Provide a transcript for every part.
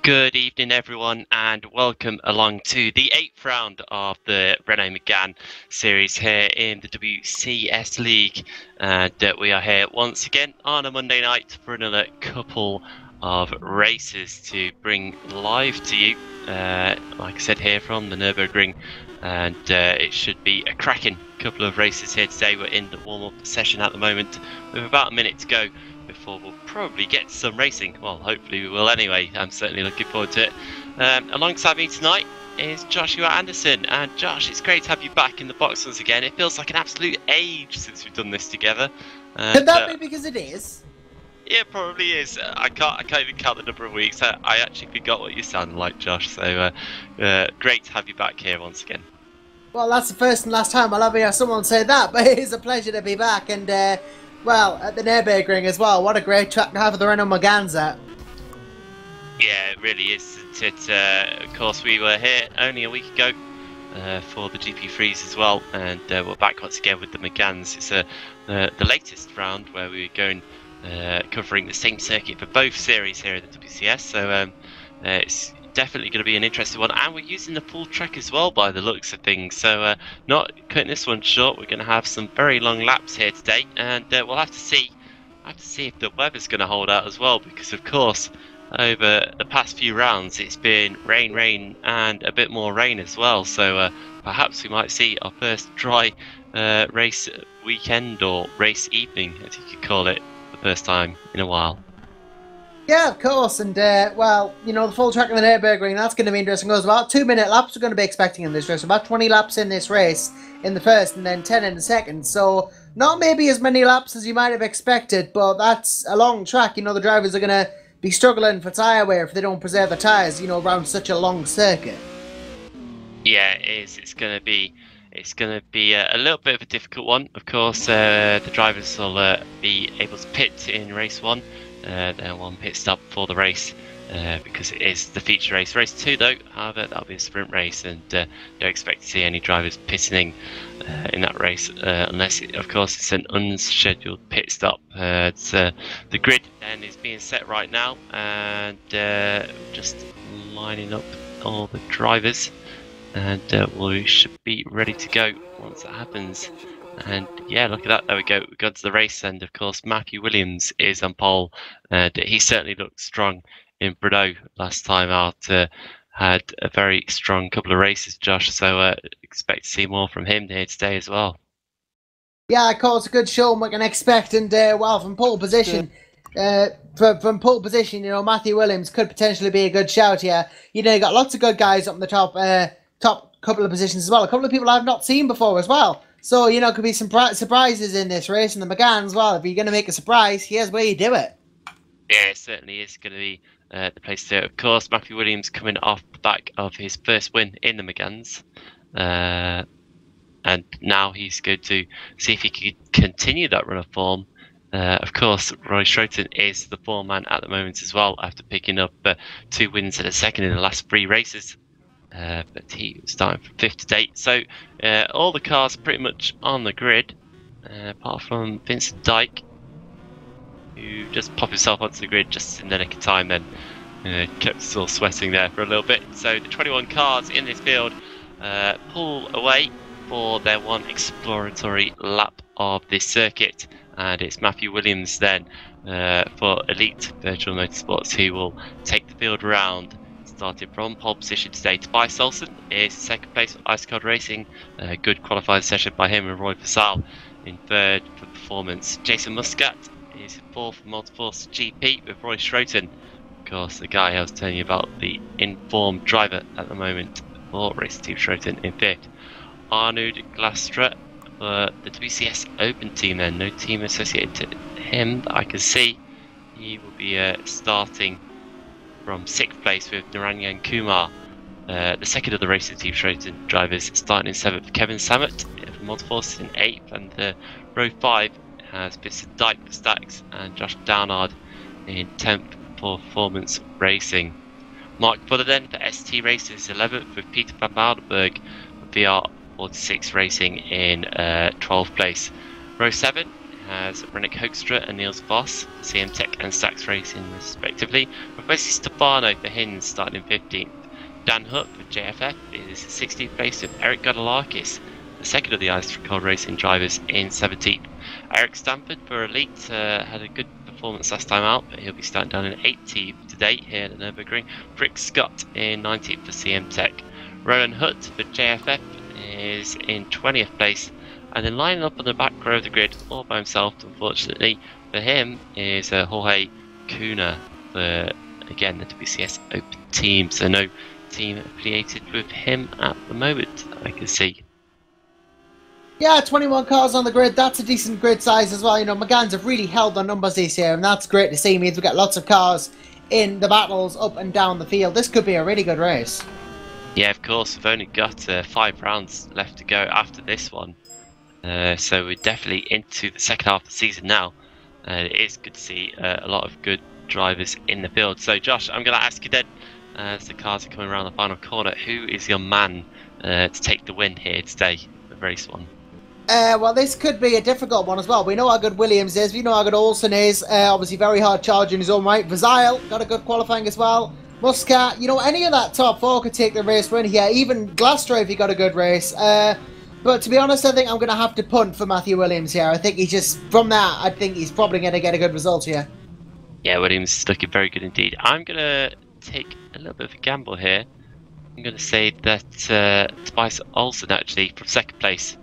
Good evening, everyone, and welcome along to the 8th round of the Menno Megane series here in the WCS League. And we are here once again on a Monday night for another couple of races to bring live to you. Like I said, here from the Nurburgring, and it should be a cracking couple of races here today. We're in the warm-up session at the moment with about a minute to go before we'll probably get some racing. Well, hopefully we will anyway. I'm certainly looking forward to it. Alongside me tonight is Joshua Anderson. And Josh, it's great to have you back in the box once again. It feels like an absolute age since we've done this together. Could that be because it is? Yeah, it probably is. I can't even count the number of weeks. I actually forgot what you sound like, Josh. So great to have you back here once again. Well, that's the first and last time I'll ever hear someone say that, but it is a pleasure to be back. And well, at the Nurburgring as well. What a great track to have the Menno Megane at. Yeah, it really is, isn't it? Of course, we were here only a week ago for the GP3s as well, and we're back once again with the Meganes. It's the latest round where we're going covering the same circuit for both series here at the WCS, so it's definitely going to be an interesting one, and we're using the full track as well by the looks of things, so not cutting this one short. We're going to have some very long laps here today, and we'll have to see if the weather's going to hold out as well, because of course over the past few rounds it's been rain and a bit more rain as well, so perhaps we might see our first dry race weekend, or race evening as you could call it, the first time in a while. Yeah, of course, and well, you know, the full track of the Nurburgring, that's going to be interesting. Goes about 2-minute laps we're going to be expecting in this race. About 20 laps in this race in the first, and then 10 in the second. So not maybe as many laps as you might have expected, but that's a long track. You know, the drivers are going to be struggling for tyre wear if they don't preserve their tyres, you know, around such a long circuit. Yeah, it is. It's going to be a little bit of a difficult one. Of course, the drivers will be able to pit in race 1. Then one pit stop for the race, because it is the feature race. Race 2 though, however, that'll be a sprint race, and don't expect to see any drivers pitting in that race, unless of course it's an unscheduled pit stop. The grid then is being set right now, and just lining up all the drivers, and we should be ready to go once that happens. And yeah, look at that, there we go, we got to the race, and of course Matthew Williams is on pole, and he certainly looked strong in Bordeaux last time out. Had a very strong couple of races, Josh, so expect to see more from him here today as well. Yeah, of course, a good show, we can expect, and well, from pole position, from pole position, you know, Matthew Williams could potentially be a good shout here. You know, you got lots of good guys up in the top couple of positions as well, a couple of people I've not seen before as well. So, you know, could be some surprises in this race, and the Megane as well. If you're going to make a surprise, here's where you do it. Yeah, it certainly is going to be the place to do it. Of course, Matthew Williams coming off the back of his first win in the Meganes. And now he's going to see if he can continue that run of form. Of course, Roy Schroten is the form man at the moment as well, after picking up 2 wins and a second in the last 3 races. But he was starting from 5th to date. So all the cars pretty much on the grid, apart from Vincent Dyke, who just popped himself onto the grid just in the nick of time, then kept us all sweating there for a little bit. So the 21 cars in this field pull away for their one exploratory lap of this circuit, and it's Matthew Williams then for Elite Virtual Motorsports who will take the field round. Started from pole position today. Tobias Olsen is second place for Ice Card Racing. Good qualifying session by him and Roy Fasal in 3rd for performance. Jason Muscat is 4th for Multiforce GP with Roy Schroten course, the guy I was telling you about, the informed driver at the moment for Race Team Schroten in 5th. Arnold Glastra for the WCS Open team then. No team associated to him that I can see. He will be starting from 6th place with Naranyan Kumar. The second of the Racing Team Schroten drivers starting in 7th. Kevin Samet from Motorforce in 8th, and row 5 has Vincent Dyke for Stacks and Josh Downard in 10th for Performance Racing. Mark Fuller then for ST Races 11th, with Peter van Boudenberg for VR 46 Racing in 12th place. Row 7 has Rennick Hoekstra and Niels Voss for CM Tech and Stacks Racing respectively, with Wesley Stefano for Hinds starting in 15th. Dan Hutt for JFF is 16th place, with Eric Godolakis, the second of the Ice Cold Racing drivers, in 17th. Eric Stanford for Elite had a good performance last time out, but he'll be starting down in 18th today here at the Nurburgring. Rick Scott in 19th for CM Tech. Rowan Hutt for JFF is in 20th place, and then lining up on the back row of the grid all by himself, unfortunately for him, is Jorge Cunha for, again, the WCS Open team, so no team affiliated with him at the moment I can see. Yeah, 21 cars on the grid. That's a decent grid size as well. You know, Meganes have really held their numbers this year, and that's great to see. It means we've got lots of cars in the battles up and down the field. This could be a really good race. Yeah, of course. We've only got 5 rounds left to go after this one. So we're definitely into the second half of the season now. It is good to see a lot of good drivers in the field. So, Josh, I'm going to ask you then, as the cars are coming around the final corner, who is your man to take the win here today of race 1? Well, this could be a difficult one as well. We know how good Williams is. We know how good Olsen is. Obviously, very hard charge in his own right. Vazail got a good qualifying as well. Muscat, you know, any of that top 4 could take the race win here. Even Glastra if he got a good race. But to be honest, I think I'm going to have to punt for Matthew Williams here. I think he's just, from that, I think he's probably going to get a good result here. Yeah, Williams is looking very good indeed. I'm going to take a little bit of a gamble here. I'm going to say that Tobias Olsen, actually, from 2nd place.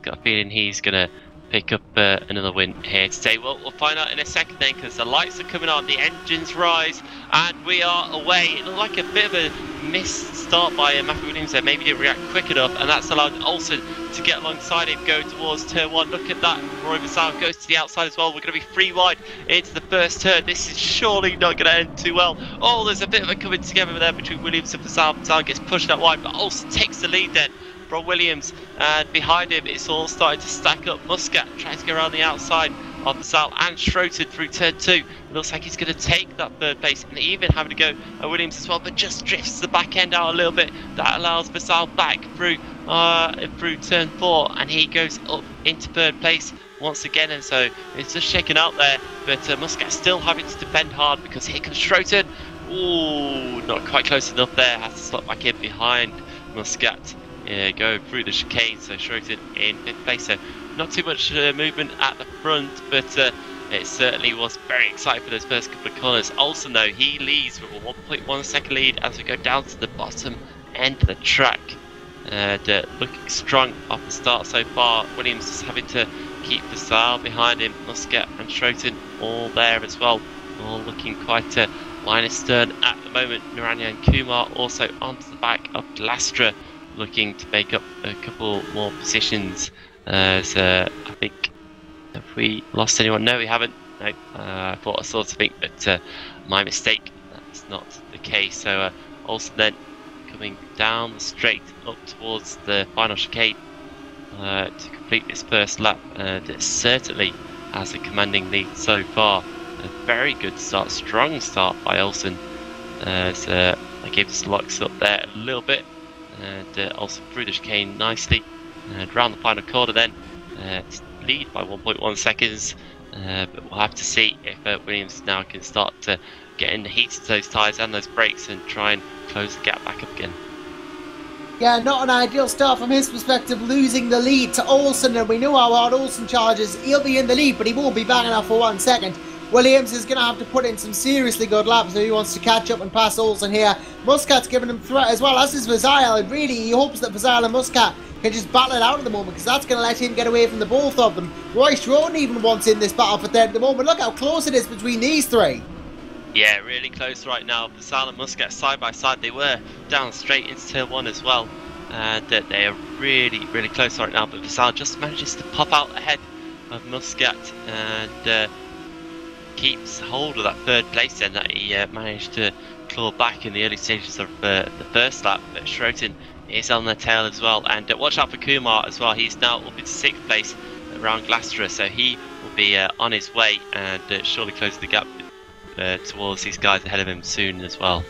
Got a feeling he's going to pick up another win here today. Well, we'll find out in a second then, because the lights are coming on, the engines rise, and we are away. It looked like a bit of a missed start by Matthew Williams there. Maybe didn't react quick enough, and that's allowed Olsen to get alongside him, go towards turn 1. Look at that. Roy Vassal goes to the outside as well. We're going to be 3 wide into the first turn. This is surely not going to end too well. Oh, there's a bit of a coming together there between Williams and Vassal. Vassal gets pushed out wide, but Olsen takes the lead then from Williams, and behind him it's all starting to stack up. Muscat tries to go around the outside of Vassal and Schroten through turn 2. It looks like he's going to take that 3rd place, and even having to go at Williams as well, but just drifts the back end out a little bit. That allows Vassal back through turn 4, and he goes up into 3rd place once again, and so it's just shaking out there, but Muscat still having to defend hard, because here comes Schroten. Ooh, not quite close enough there, has to slot back in behind Muscat. Go through the chicane, so Schroten in 5th place, so not too much movement at the front, but it certainly was very exciting for those first couple of corners. Olsen though, he leads with a 1.1 second lead as we go down to the bottom end of the track, and looking strong off the start so far. Williams just having to keep the style behind him. Muscat and Schroten all there as well, all looking quite line astern at the moment. Naranyan Kumar also onto the back of Glastra, looking to make up a couple more positions. So I think, have we lost anyone? No, we haven't. No, I thought I saw something, but my mistake. That's not the case. So Olsen then coming down the straight up towards the final chicane to complete this first lap, and it certainly has a commanding lead so far. A very good start, strong start by Olsen. So I gave us locks up there a little bit, and also through the chicane nicely, and round the final corner then, lead by 1.1 seconds, but we'll have to see if Williams now can start to get in the heat of those tyres and those brakes and try and close the gap back up again. Yeah, not an ideal start from his perspective, losing the lead to Olsen, and we know how hard Olsen charges. He'll be in the lead, but he won't be banging off for 1 second. Williams is going to have to put in some seriously good laps if he wants to catch up and pass Olsen here. Muscat's giving him threat as well, as is Vazail, and really he hopes that Vazail and Muscat can just battle it out at the moment, because that's going to let him get away from the both of them. Roy Schroden even wants in this battle for third at the moment. Look how close it is between these 3. Yeah, really close right now. Vassal and Muscat side by side. They were down straight into turn 1 as well. And they are really, really close right now. But Vassal just manages to pop out ahead of Muscat and keeps hold of that 3rd place then that he managed to claw back in the early stages of the first lap. But Schroten is on their tail as well. And watch out for Kumar as well. He's now up into 6th place around Glastra. So he will be on his way and surely close the gap towards these guys ahead of him soon as well.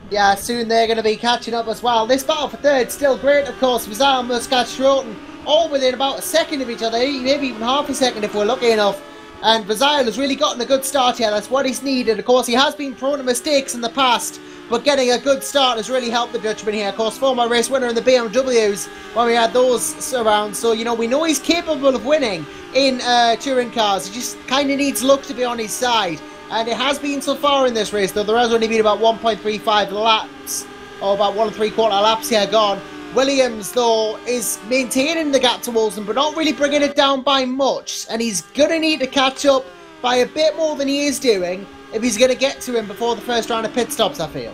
Yeah, soon they're going to be catching up as well. This battle for 3rd still great, of course. Vassal, Muscat, Schroten, all within about a second of each other, maybe even half a second if we're lucky enough. And Vassal has really gotten a good start here. That's what he's needed. Of course, he has been prone to mistakes in the past, but getting a good start has really helped the Dutchman here. Of course, former race winner in the BMWs when we had those around. So, you know, we know he's capable of winning in touring cars. He just kind of needs luck to be on his side. And it has been so far in this race, though there has only been about 1.35 laps, or about 1 3/4 laps here gone. Williams, though, is maintaining the gap to Wilson, but not really bringing it down by much. And he's going to need to catch up by a bit more than he is doing if he's going to get to him before the first round of pit stops, I feel.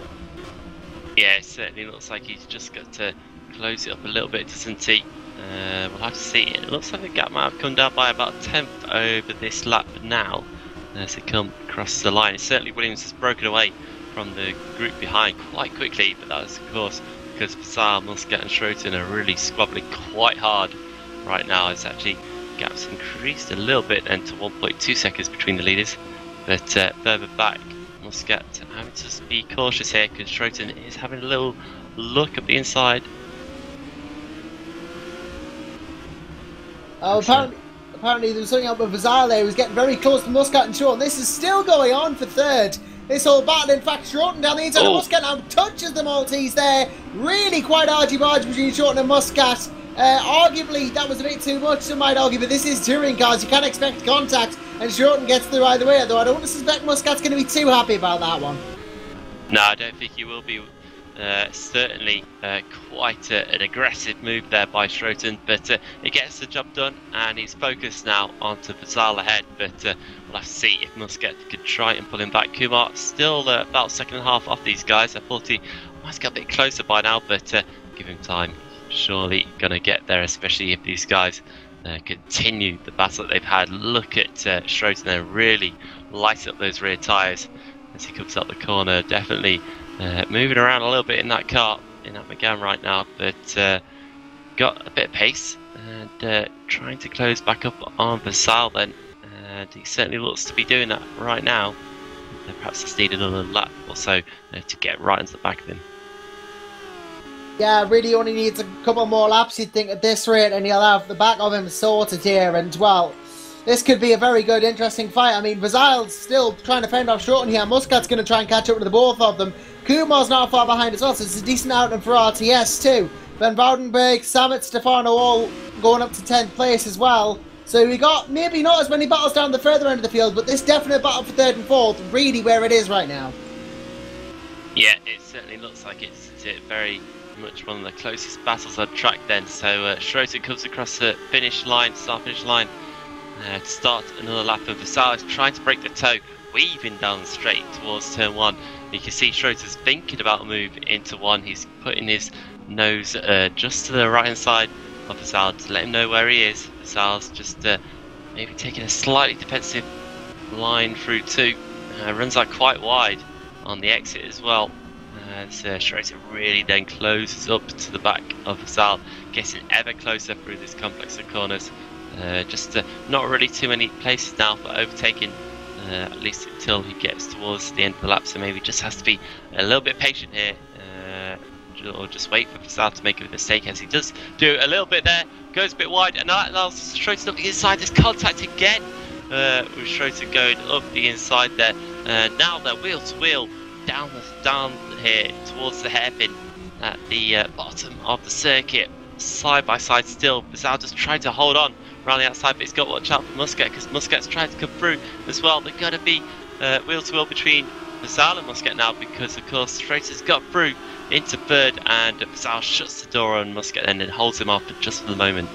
Yeah, it certainly looks like he's just got to close it up a little bit, doesn't he? We'll have to see. It looks like the gap might have come down by about a 10th over this lap now as they come across the line. Certainly Williams has broken away from the group behind quite quickly, but that is of course because Vassal, Muscat and Schroten are really squabbling quite hard right now. It's actually gaps increased a little bit and to 1.2 seconds between the leaders, but further back Muscat having to just be cautious here because Schroten is having a little look at the inside. Apparently there was something up with Vassal there. He was getting very close to Muscat and Schroten. This is still going on for 3rd. This whole battle, in fact, Schroten down the inside of Muscat now touches the Maltese there. Really quite argy-bargy between Schroten and Muscat. Arguably, that was a bit too much, some might argue, but this is touring cars. You can't expect contact, and Schroten gets through either way, though I don't suspect Muscat's going to be too happy about that one. No, I don't think he will be. Certainly quite an aggressive move there by Schroten, but he gets the job done and he's focused now onto Vassal ahead, but we'll have to see if Muscat could try and pull him back. Kumar still about 2.5 off these guys. I thought he might get a bit closer by now, but give him time. Surely going to get there, especially if these guys continue the battle that they've had. Look at Schroten there, really light up those rear tyres as he comes up the corner. Definitely moving around a little bit in that car, in that Megane right now, but got a bit of pace and trying to close back up on Vassal then, and he certainly looks to be doing that right now. Perhaps just need another lap or so to get right into the back of him. Yeah, really only needs a couple more laps, you'd think, at this rate, and he'll have the back of him sorted here, and well, this could be a very good, interesting fight. I mean, Vassal's still trying to fend off Schroten here. Muscat's going to try and catch up to the both of them. Kumar's not far behind as well, so it's a decent outing for RTS too. Van Woudenberg, Samet, Stefano all going up to 10th place as well. So we got maybe not as many battles down the further end of the field, but this definite battle for 3rd and 4th, really where it is right now. Yeah, it certainly looks like it's very much one of the closest battles on track then. So Schroten comes across the start-finish line to start another lap, and Vassal is trying to break the toe, weaving down straight towards turn 1. You can see Schroten's thinking about a move into 1. He's putting his nose just to the right hand side of Vassal to let him know where he is. Vassal's just maybe taking a slightly defensive line through 2. Runs out quite wide on the exit as well. So Schroten really then closes up to the back of Vassal, getting ever closer through this complex of corners. Just not really too many places now for overtaking, at least until he gets towards the end of the lap, so maybe just has to be a little bit patient here, or just wait for Vassal to make a mistake, as he does do a little bit there, goes a bit wide, and that allows Schroten up the inside. There's contact again with Schroten going up the inside there. Now they're wheel to wheel down here towards the hairpin at the bottom of the circuit, side by side still. Vassal just tried to hold on around the outside, but he's got to watch out for Muscat, because Muscat's trying to come through as well. They're going to be wheel to wheel between Vassal and Muscat now, because of course Schroten's got through into 3rd, and Vassal shuts the door on Muscat and then holds him off just for the moment.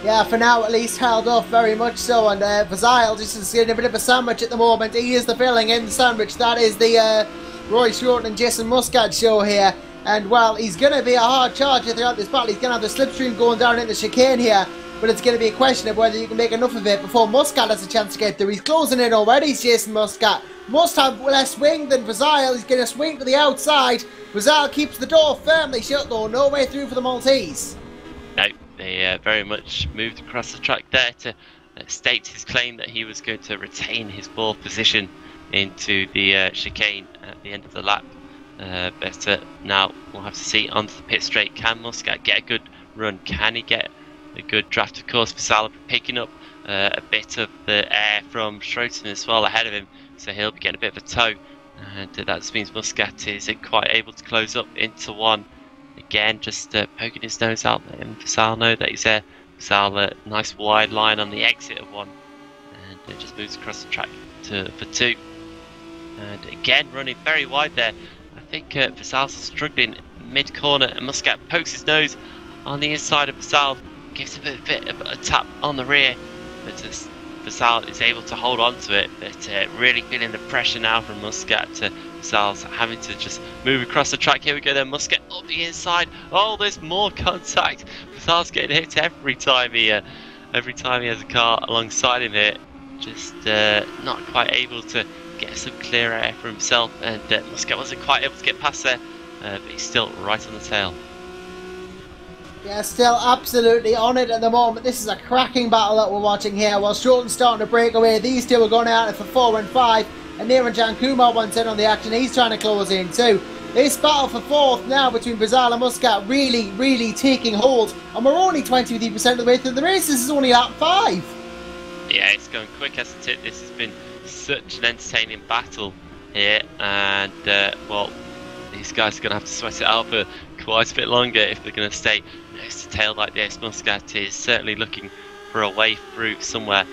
Yeah, for now at least held off very much so, and Vazile just is getting a bit of a sandwich at the moment. He is the filling in the sandwich. That is the Roy Shorten and Jason Muscat show here. And well, he's going to be a hard charger throughout this battle. He's going to have the slipstream going down in the chicane here, but it's going to be a question of whether you can make enough of it before Muscat has a chance to get through. He's closing in already, Jason Muscat. Must have less swing than Vazile. He's going to swing to the outside. Vazile keeps the door firmly shut though. No way through for the Maltese. No, they very much moved across the track there to state his claim that he was going to retain his ball position into the chicane at the end of the lap. But now we'll have to see onto the pit straight. Can Muscat get a good run? Can he get a good draft? Of course, Vazile picking up a bit of the air from Schroeter as well ahead of him, so he'll be getting a bit of a tow. And that means Muscat isn't quite able to close up into one. Again, just poking his nose out, letting Vazile know that he's there. Vazile, nice wide line on the exit of one, and it just moves across the track for two. And again, running very wide there. I think Vazale's struggling mid-corner, and Muscat pokes his nose on the inside of Vazile, gives a bit of a tap on the rear, but Vazile is able to hold on to it. But really feeling the pressure now from Muscat. Vazale's having to just move across the track. Here we go then, Muscat up the inside. Oh, there's more contact. Vazale's getting hit every time he has a car alongside him here. Just not quite able to get some clear air for himself, and Muscat wasn't quite able to get past there, but he's still right on the tail. Yeah, still absolutely on it at the moment. This is a cracking battle that we're watching here. While Shorten's starting to break away, these two are going out for 4 and 5, and Niranjan Kumar wants in on the action. He's trying to close in too. This battle for 4th now between Vazile and Muscat really taking hold, and we're only 23% of the way through the race. This is only lap 5. Yeah, it's going quick, hasn't it? This has been such an entertaining battle here, and well, these guys are going to have to sweat it out for quite a bit longer if they're going to stay nose to tail like this. Muscat is certainly looking for a way through somewhere.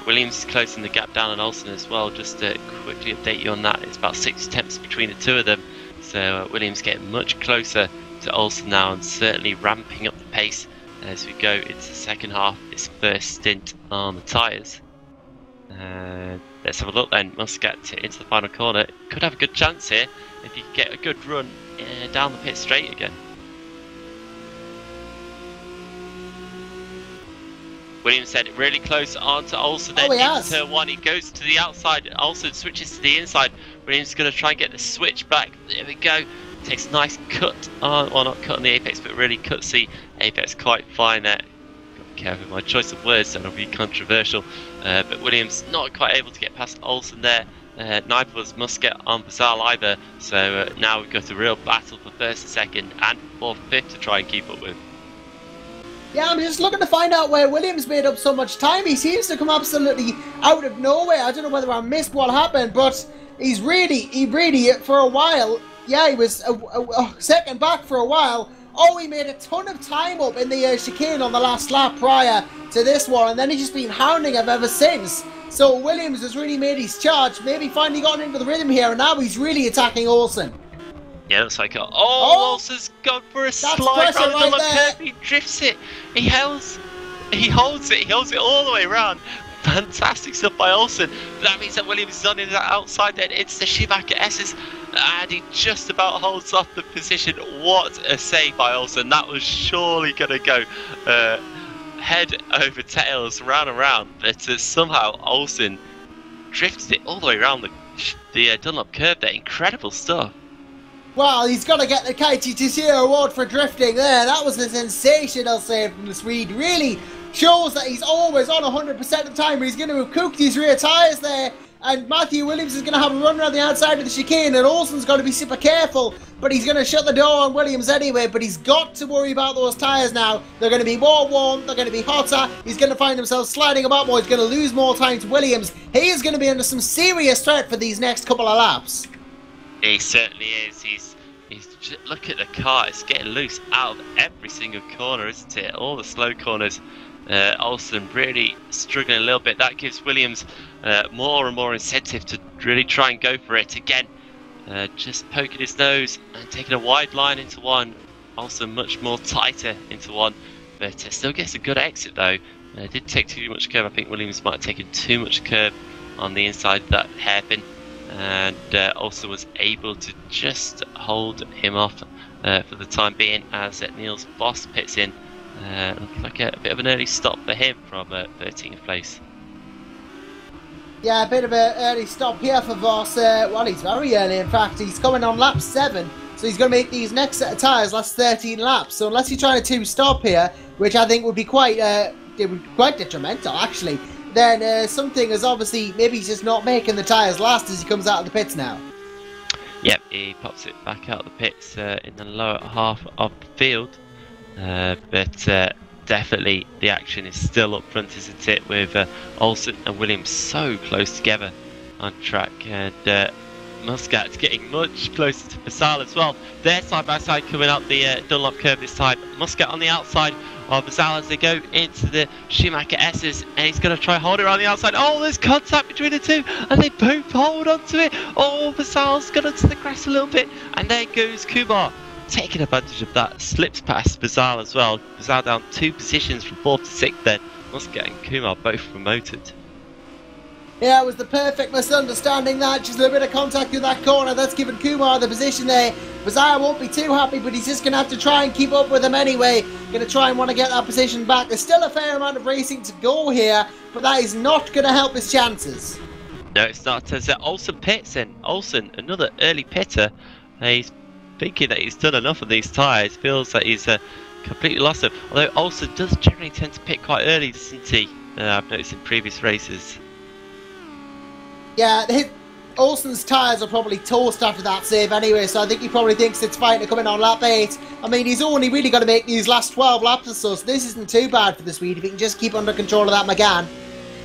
Williams is closing the gap down on Olsen as well. Just to quickly update you on that, it's about 6 tenths between the two of them, so Williams getting much closer to Olsen now, and certainly ramping up the pace as we go into the second half, this first stint on the tyres. Let's have a look then. Muscat into the final corner. Could have a good chance here if he can get a good run down the pit straight again. Williams said really close on to Olsen, then into turn 1. He goes to the outside. Olsen switches to the inside. Williams is going to try and get the switch back. There we go. Takes a nice cut on, well, not cut on the apex, but really cuts the apex quite fine there. Careful with my choice of words, that'll be controversial. But Williams not quite able to get past Olsen there. Neither was Muscat on Vazile either. So now we've got a real battle for first and second and fourth and fifth to try and keep up with. Yeah, I'm just looking to find out where Williams made up so much time. He seems to come absolutely out of nowhere. I don't know whether I missed what happened, but he really, for a while, yeah, he was a second back for a while. Oh, he made a ton of time up in the chicane on the last lap prior to this one, and then he's just been hounding him ever since. So Williams has really made his charge, maybe finally gotten into the rhythm here, and now he's really attacking Olsen. Yeah, looks like Olsen's gone for a slide around the double curve. He drifts it. He holds it all the way around. Fantastic stuff by Olsen. That means that Williams is on in that outside then. It's the Shibaka S's, and he just about holds off the position. What a save by Olsen. That was surely going to go head over tails, round and round. But somehow Olsen drifted it all the way around the Dunlop curve there. Incredible stuff. Well, he's got to get the KTTC award for drifting there. That was a sensational save from the Swede. Really shows that he's always on 100% of the time. He's going to have cooked his rear tyres there. And Matthew Williams is going to have a run around the outside of the chicane. And Olsen's got to be super careful. But he's going to shut the door on Williams anyway. But he's got to worry about those tyres now. They're going to be more warm. They're going to be hotter. He's going to find himself sliding about more. He's going to lose more time to Williams. He is going to be under some serious threat for these next couple of laps. He certainly is. He's just, look at the car. It's getting loose out of every single corner, isn't it? All the slow corners. Olsen really struggling a little bit. That gives Williams more and more incentive to really try and go for it again. Just poking his nose and taking a wide line into one. Olsen much more tighter into one. but still gets a good exit though. Did take too much curve. I think Williams might have taken too much curve on the inside of that hairpin, and also was able to just hold him off for the time being as Niels Voss pits in. Looks like a bit of an early stop for him from 13th place. Yeah, a bit of an early stop here for Voss. Well, he's very early, in fact. He's coming on lap 7, so he's going to make these next set of tyres last 13 laps. So unless he's trying to two-stop here, which I think would be quite detrimental, actually, then something is obviously, maybe he's just not making the tyres last as he comes out of the pits now. Yep, he pops it back out of the pits in the lower half of the field. But definitely the action is still up front, isn't it, with Olsen and Williams so close together on track, and Muscat's getting much closer to Basal as well. They're side by side coming up the Dunlop curve this time. Muscat on the outside of Basal as they go into the Schumacher S's, and he's going to try hold it around the outside. Oh, there's contact between the two, and they both hold onto it. Oh, Basal's got onto the grass a little bit, and there goes Kumar, taking advantage of that, slips past Basal as well. Basal down 2 positions from 4th to 6th then. Muscat and Kumar both promoted. Yeah, it was the perfect misunderstanding that. Just a little bit of contact in that corner. That's given Kumar the position there. Basal won't be too happy, but he's just going to have to try and keep up with him anyway. Going to try and want to get that position back. There's still a fair amount of racing to go here, but that is not going to help his chances. No, it's not. As Olsen pits in. Olsen, another early pitter. He's thinking that he's done enough of these tyres. Feels that he's completely lost them. Although Olsen does generally tend to pit quite early, doesn't he? I've noticed in previous races. Yeah, Olsen's tyres are probably toast after that save anyway, so I think he probably thinks it's fine to come in on lap 8. I mean, he's only really got to make these last 12 laps or so this isn't too bad for the Swede if he can just keep under control of that Megane.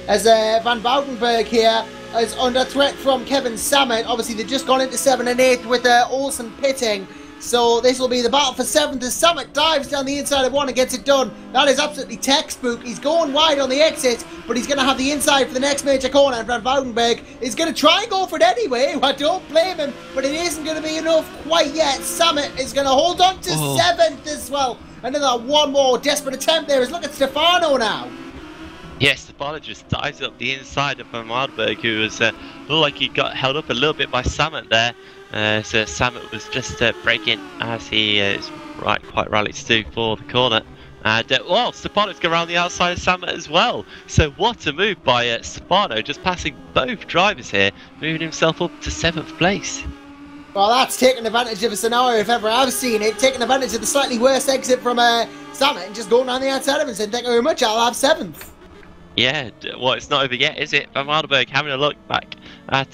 As Van Boudenberg here is under threat from Kevin Samet. Obviously, they've just gone into 7 and 8 with Olsen pitting. So this will be the battle for 7th as Samet dives down the inside of 1 and gets it done. That is absolutely textbook. He's going wide on the exit, but he's going to have the inside for the next major corner. And Van Boudenberg is going to try and go for it anyway. I don't blame him, but it isn't going to be enough quite yet. Samet is going to hold on to 7th as well. Another one more desperate attempt there. Look at Stefano now. Yes, Stefano just dives up the inside of Van Boudenberg, who was looked like he got held up a little bit by Samet there. So Samet was just braking as he is quite rallied to do for the corner. And well, Stefano's going around the outside of Samet as well. So what a move by Stefano, just passing both drivers here, moving himself up to 7th place. Well, that's taking advantage of a scenario if ever I've seen it. Taking advantage of the slightly worse exit from Samet and just going around the outside of him and saying, thank you very much, I'll have 7th. Yeah, well, it's not over yet, is it? Van Boudenberg having a look back at...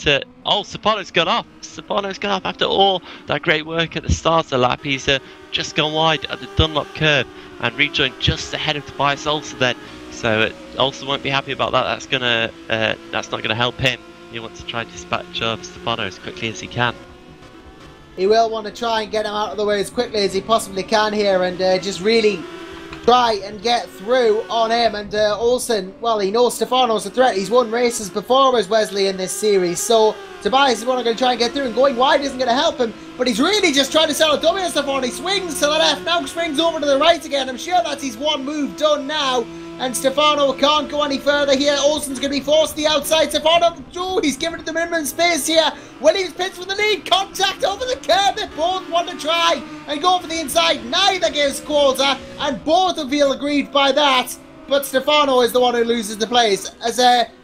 Stefano's gone off. Stefano's gone off after all that great work at the start of the lap. He's just gone wide at the Dunlop curve and rejoined just ahead of Tobias Olsen then. So Olsen won't be happy about that. That's not gonna help him. He wants to try and dispatch Stefano as quickly as he can. He will want to try and get him out of the way as quickly as he possibly can here and just really try and get through on him. And Olsen, well, he knows Stefano's a threat. He's won races before as Wesley in this series, so Tobias is one going to try and get through, and going wide isn't going to help him, but he's really just trying to sell a dummy on Stefano. He swings to the left, now swings over to the right again. I'm sure that's his one move done now, and Stefano can't go any further here. Olsen's going to be forced to the outside. Stefano, oh, he's giving it the minimum space here. Williams pits for the lead. Contact over the curb. They both want to try and go for the inside. Neither gives quota, and both will feel aggrieved by that. But Stefano is the one who loses the place. As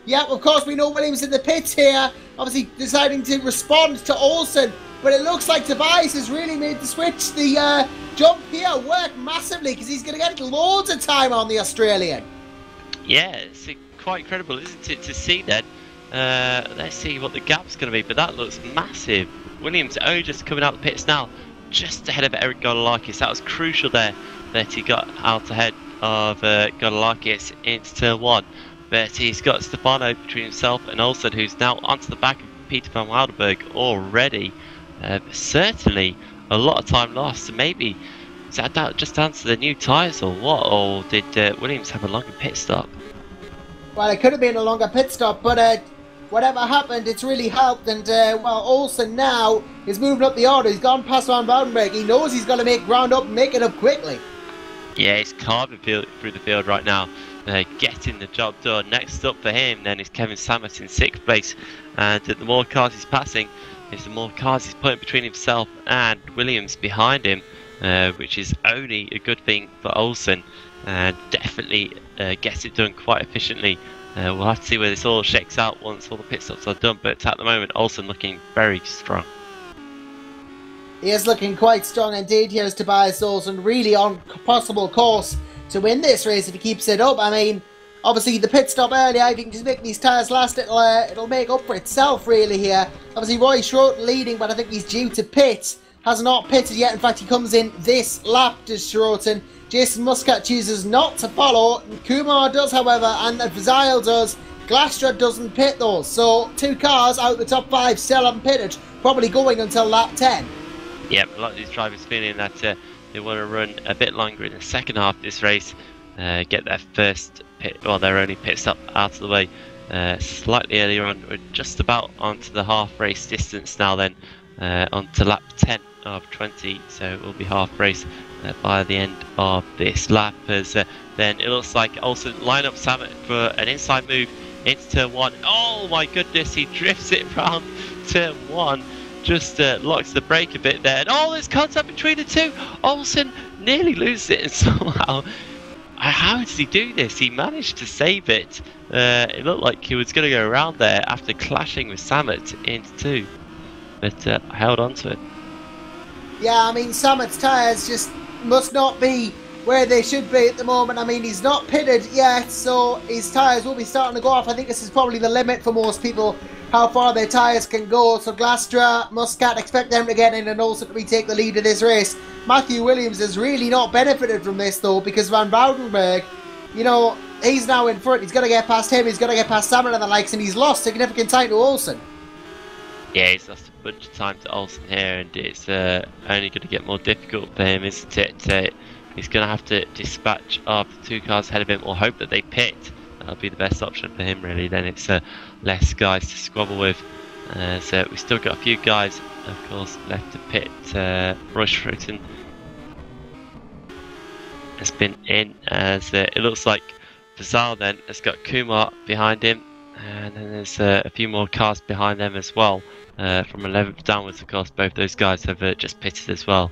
yeah, of course we know Williams in the pits here, obviously deciding to respond to Olsen. But it looks like Tobias has really made the switch. The jump here worked massively because he's going to get loads of time on the Australian. Yeah, it's quite incredible, isn't it, to see then. Let's see what the gap's going to be, but that looks massive. Williams only just coming out the pits now, just ahead of Eric Godolakis. That was crucial there, that he got out ahead of Godolakis into turn 1. But he's got Stefano between himself and Olsen, who's now onto the back of Peter van Wilderberg already. Certainly a lot of time lost, so maybe is that just down to the new tyres or what? Or did Williams have a longer pit stop? Well, it could have been a longer pit stop, but whatever happened, it's really helped. And well, Olsen now is moving up the order. He's gone past Van Boudenberg. He knows he's got to make ground up and make it up quickly. Yeah, he's carving through the field right now, getting the job done. Next up for him then is Kevin Samet in 6th place, and the more cars he's passing, the more cars he's putting between himself and Williams behind him, which is only a good thing for Olsen, and definitely gets it done quite efficiently. We'll have to see where this all shakes out once all the pit stops are done, but at the moment Olsen looking very strong. He is looking quite strong indeed. Here's Tobias Olsen, really on possible course to win this race if he keeps it up. I mean, obviously the pit stop earlier, if he can just make these tyres last, it'll make up for itself really here. Obviously Roy Schroten leading, but I think he's due to pit. Has not pitted yet. In fact, he comes in this lap to Schroten. Jason Muscat chooses not to follow. Kumar does, however, and Zile does. Glastra doesn't pit though. So 2 cars out of the top 5 still haven't pitted, probably going until lap 10. Yep, a lot of these drivers feeling that they want to run a bit longer in the second half of this race, get their first pit, well, their only pit stop out of the way slightly earlier on. We're just about onto the half race distance now then, onto lap 10 of 20, so it will be half race by the end of this lap, as then it looks like Olsen line up Samet for an inside move into turn 1. Oh my goodness, he drifts it round turn 1. Just locks the brake a bit there, and oh, there's contact between the two. Olsen nearly loses it, and somehow, how did he do this? He managed to save it. It looked like he was going to go around there after clashing with Samet into 2, but held on to it. Yeah, I mean, Samet's tyres just must not be where they should be at the moment. I mean, he's not pitted yet, so his tyres will be starting to go off. I think this is probably the limit for most people, how far their tyres can go. So Glastra, Muscat, expect them to get in and also to retake the lead of this race. Matthew Williams has really not benefited from this though, because Van Woudenberg, you know, he's now in front. He's got to get past him, he's got to get past Samet and the likes, and he's lost significant time to Olsen. Yeah, he's lost a bunch of time to Olsen here, and it's only going to get more difficult for him, isn't it? He's going to have to dispatch of the 2 cars ahead of him, or hope that they pit. That'll be the best option for him, really. Then it's less guys to squabble with. So we've still got a few guys, of course, left to pit. Rush Rutten has been in, as it looks like Vazal then has got Kumar behind him, and then there's a few more cars behind them as well. From 11th downwards, of course, both those guys have just pitted as well.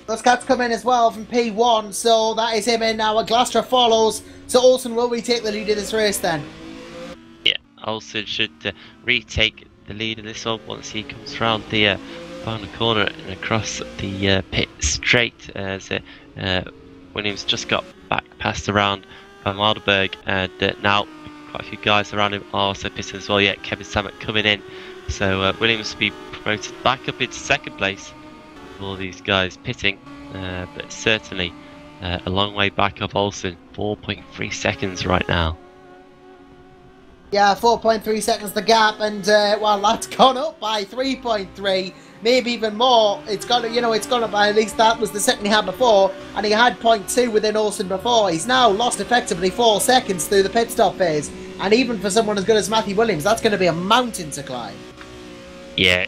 Those cats come in as well from P1, so that is him in now. Glastra follows, so Olsen will retake the lead of this race then. Yeah, Olsen should retake the lead of this one once he comes round the final corner and across the pit straight, as Williams just got back past around Van Woudenberg, and now quite a few guys around him are also pitting as well. Yeah, Kevin Samet coming in, so Williams will be promoted back up into 2nd place with all these guys pitting, but certainly a long way back of Olsen, 4.3 seconds right now. Yeah, 4.3 seconds the gap, and well, that's gone up by 3.3, maybe even more. It's gone, it's gone up by, at least that was the second he had before, and he had 0.2 within Olsen before. He's now lost effectively 4 seconds through the pit stop phase, and even for someone as good as Matthew Williams, that's going to be a mountain to climb. Yeah.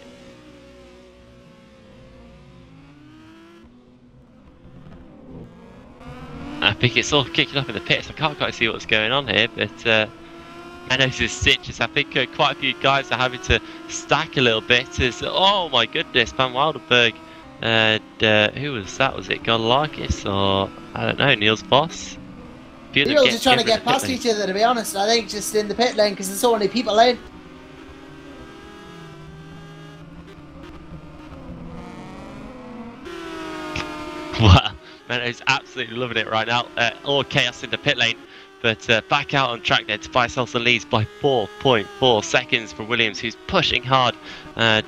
I think it's all kicking off in the pits. I can't quite see what's going on here, but Menno's stitches. I think quite a few guys are having to stack a little bit. Oh my goodness, Van Woudenberg, and who was that? Was it Godlarkis or I don't know, Niels Boss? Niels just trying to get past each other, to be honest. I think just in the pit lane because there's so many people in. Wow, Menno's absolutely loving it right now. All chaos in the pit lane. But back out on track there, Tobias Olsen leads by 4.4 seconds for Williams, who's pushing hard,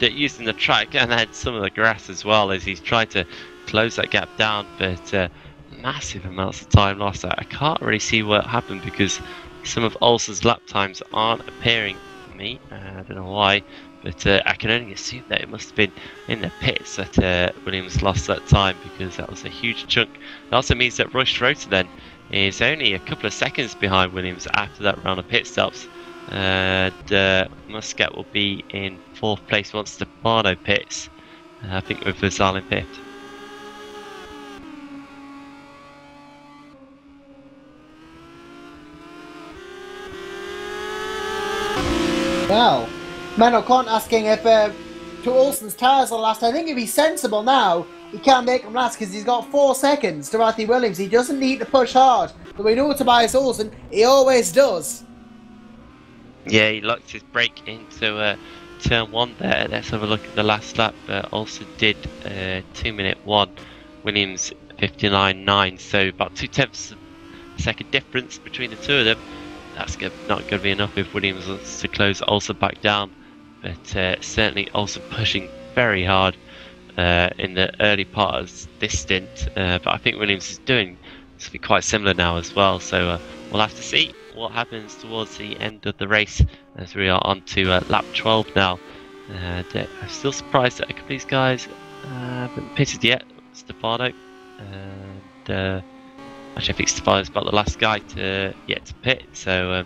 using the track and then some of the grass as well as he's trying to close that gap down. But massive amounts of time lost. I can't really see what happened because some of Olsen's lap times aren't appearing for me. I don't know why, but I can only assume that it must have been in the pits that Williams lost that time, because that was a huge chunk. It also means that Rush Rotor then is only a couple of seconds behind Williams after that round of pit stops, and Muscat will be in 4th place once Stefano pits. I think with Vassal in 5th. Well, Menno Klont asking if to Olsen's tyres will last. I think if he's sensible now, he can't make them last because he's got 4 seconds to Matthew Williams. He doesn't need to push hard. But we know Tobias Olsen, he always does. Yeah, he locked his brake into turn 1 there. Let's have a look at the last lap. Olsen did 2-minute 1, Williams 59.9, so about 0.2 second difference between the two of them. That's not going to be enough if Williams wants to close Olsen back down, but certainly Olsen pushing very hard in the early part of this stint, but I think Williams is doing something quite similar now as well, so we'll have to see what happens towards the end of the race as we are on to lap 12 now. And I'm still surprised that a couple of these guys haven't pitted yet. Stefano and actually I think Stefano's about the last guy to pit, so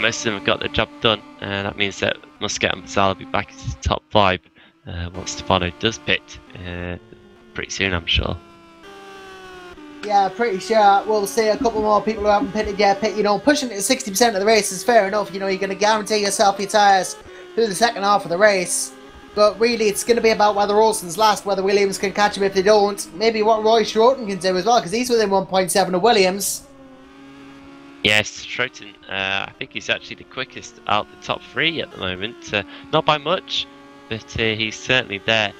most of them have got their job done, and that means that Muscat and Vassal will be back into the top 5 once Stefano does pit pretty soon, I'm sure. Yeah, pretty sure we'll see a couple more people who haven't pitted yet pit. You know, pushing it to 60% of the race is fair enough. You know, you're going to guarantee yourself your tyres through the second half of the race. But really, it's going to be about whether Olsen's last, whether Williams can catch him if they don't. Maybe what Roy Schroten can do as well, because he's within 1.7 of Williams. Yes, Schroten, I think he's actually the quickest out the top 3 at the moment. Not by much, but he's certainly there,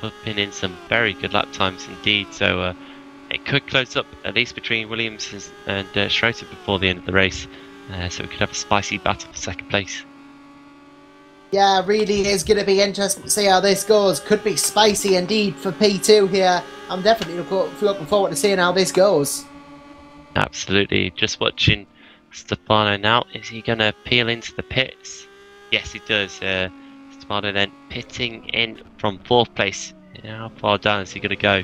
pumping in some very good lap times indeed. So it could close up at least between Williams and Schroten before the end of the race. So we could have a spicy battle for second place. Yeah, really is going to be interesting to see how this goes. Could be spicy indeed for P2 here. I'm definitely looking forward to seeing how this goes. Absolutely. Just watching Stefano now. Is he going to peel into the pits? Yes, he does. Stefano then pitting in from 4th place. How far down is he going to go?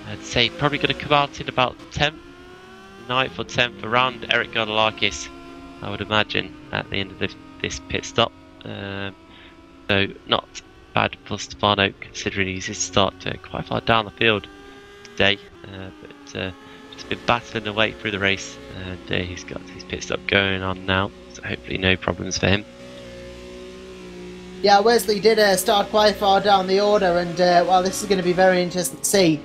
I'd say probably going to come out in about 10th, 9th or 10th around Eric Godolakis, I would imagine, at the end of this pit stop. So not bad for Stefano, considering he's his start quite far down the field today, but just been battling away through the race, and he's got his pit stop going on now, so hopefully no problems for him. Yeah, Wesley did start quite far down the order, and well, this is going to be very interesting to see.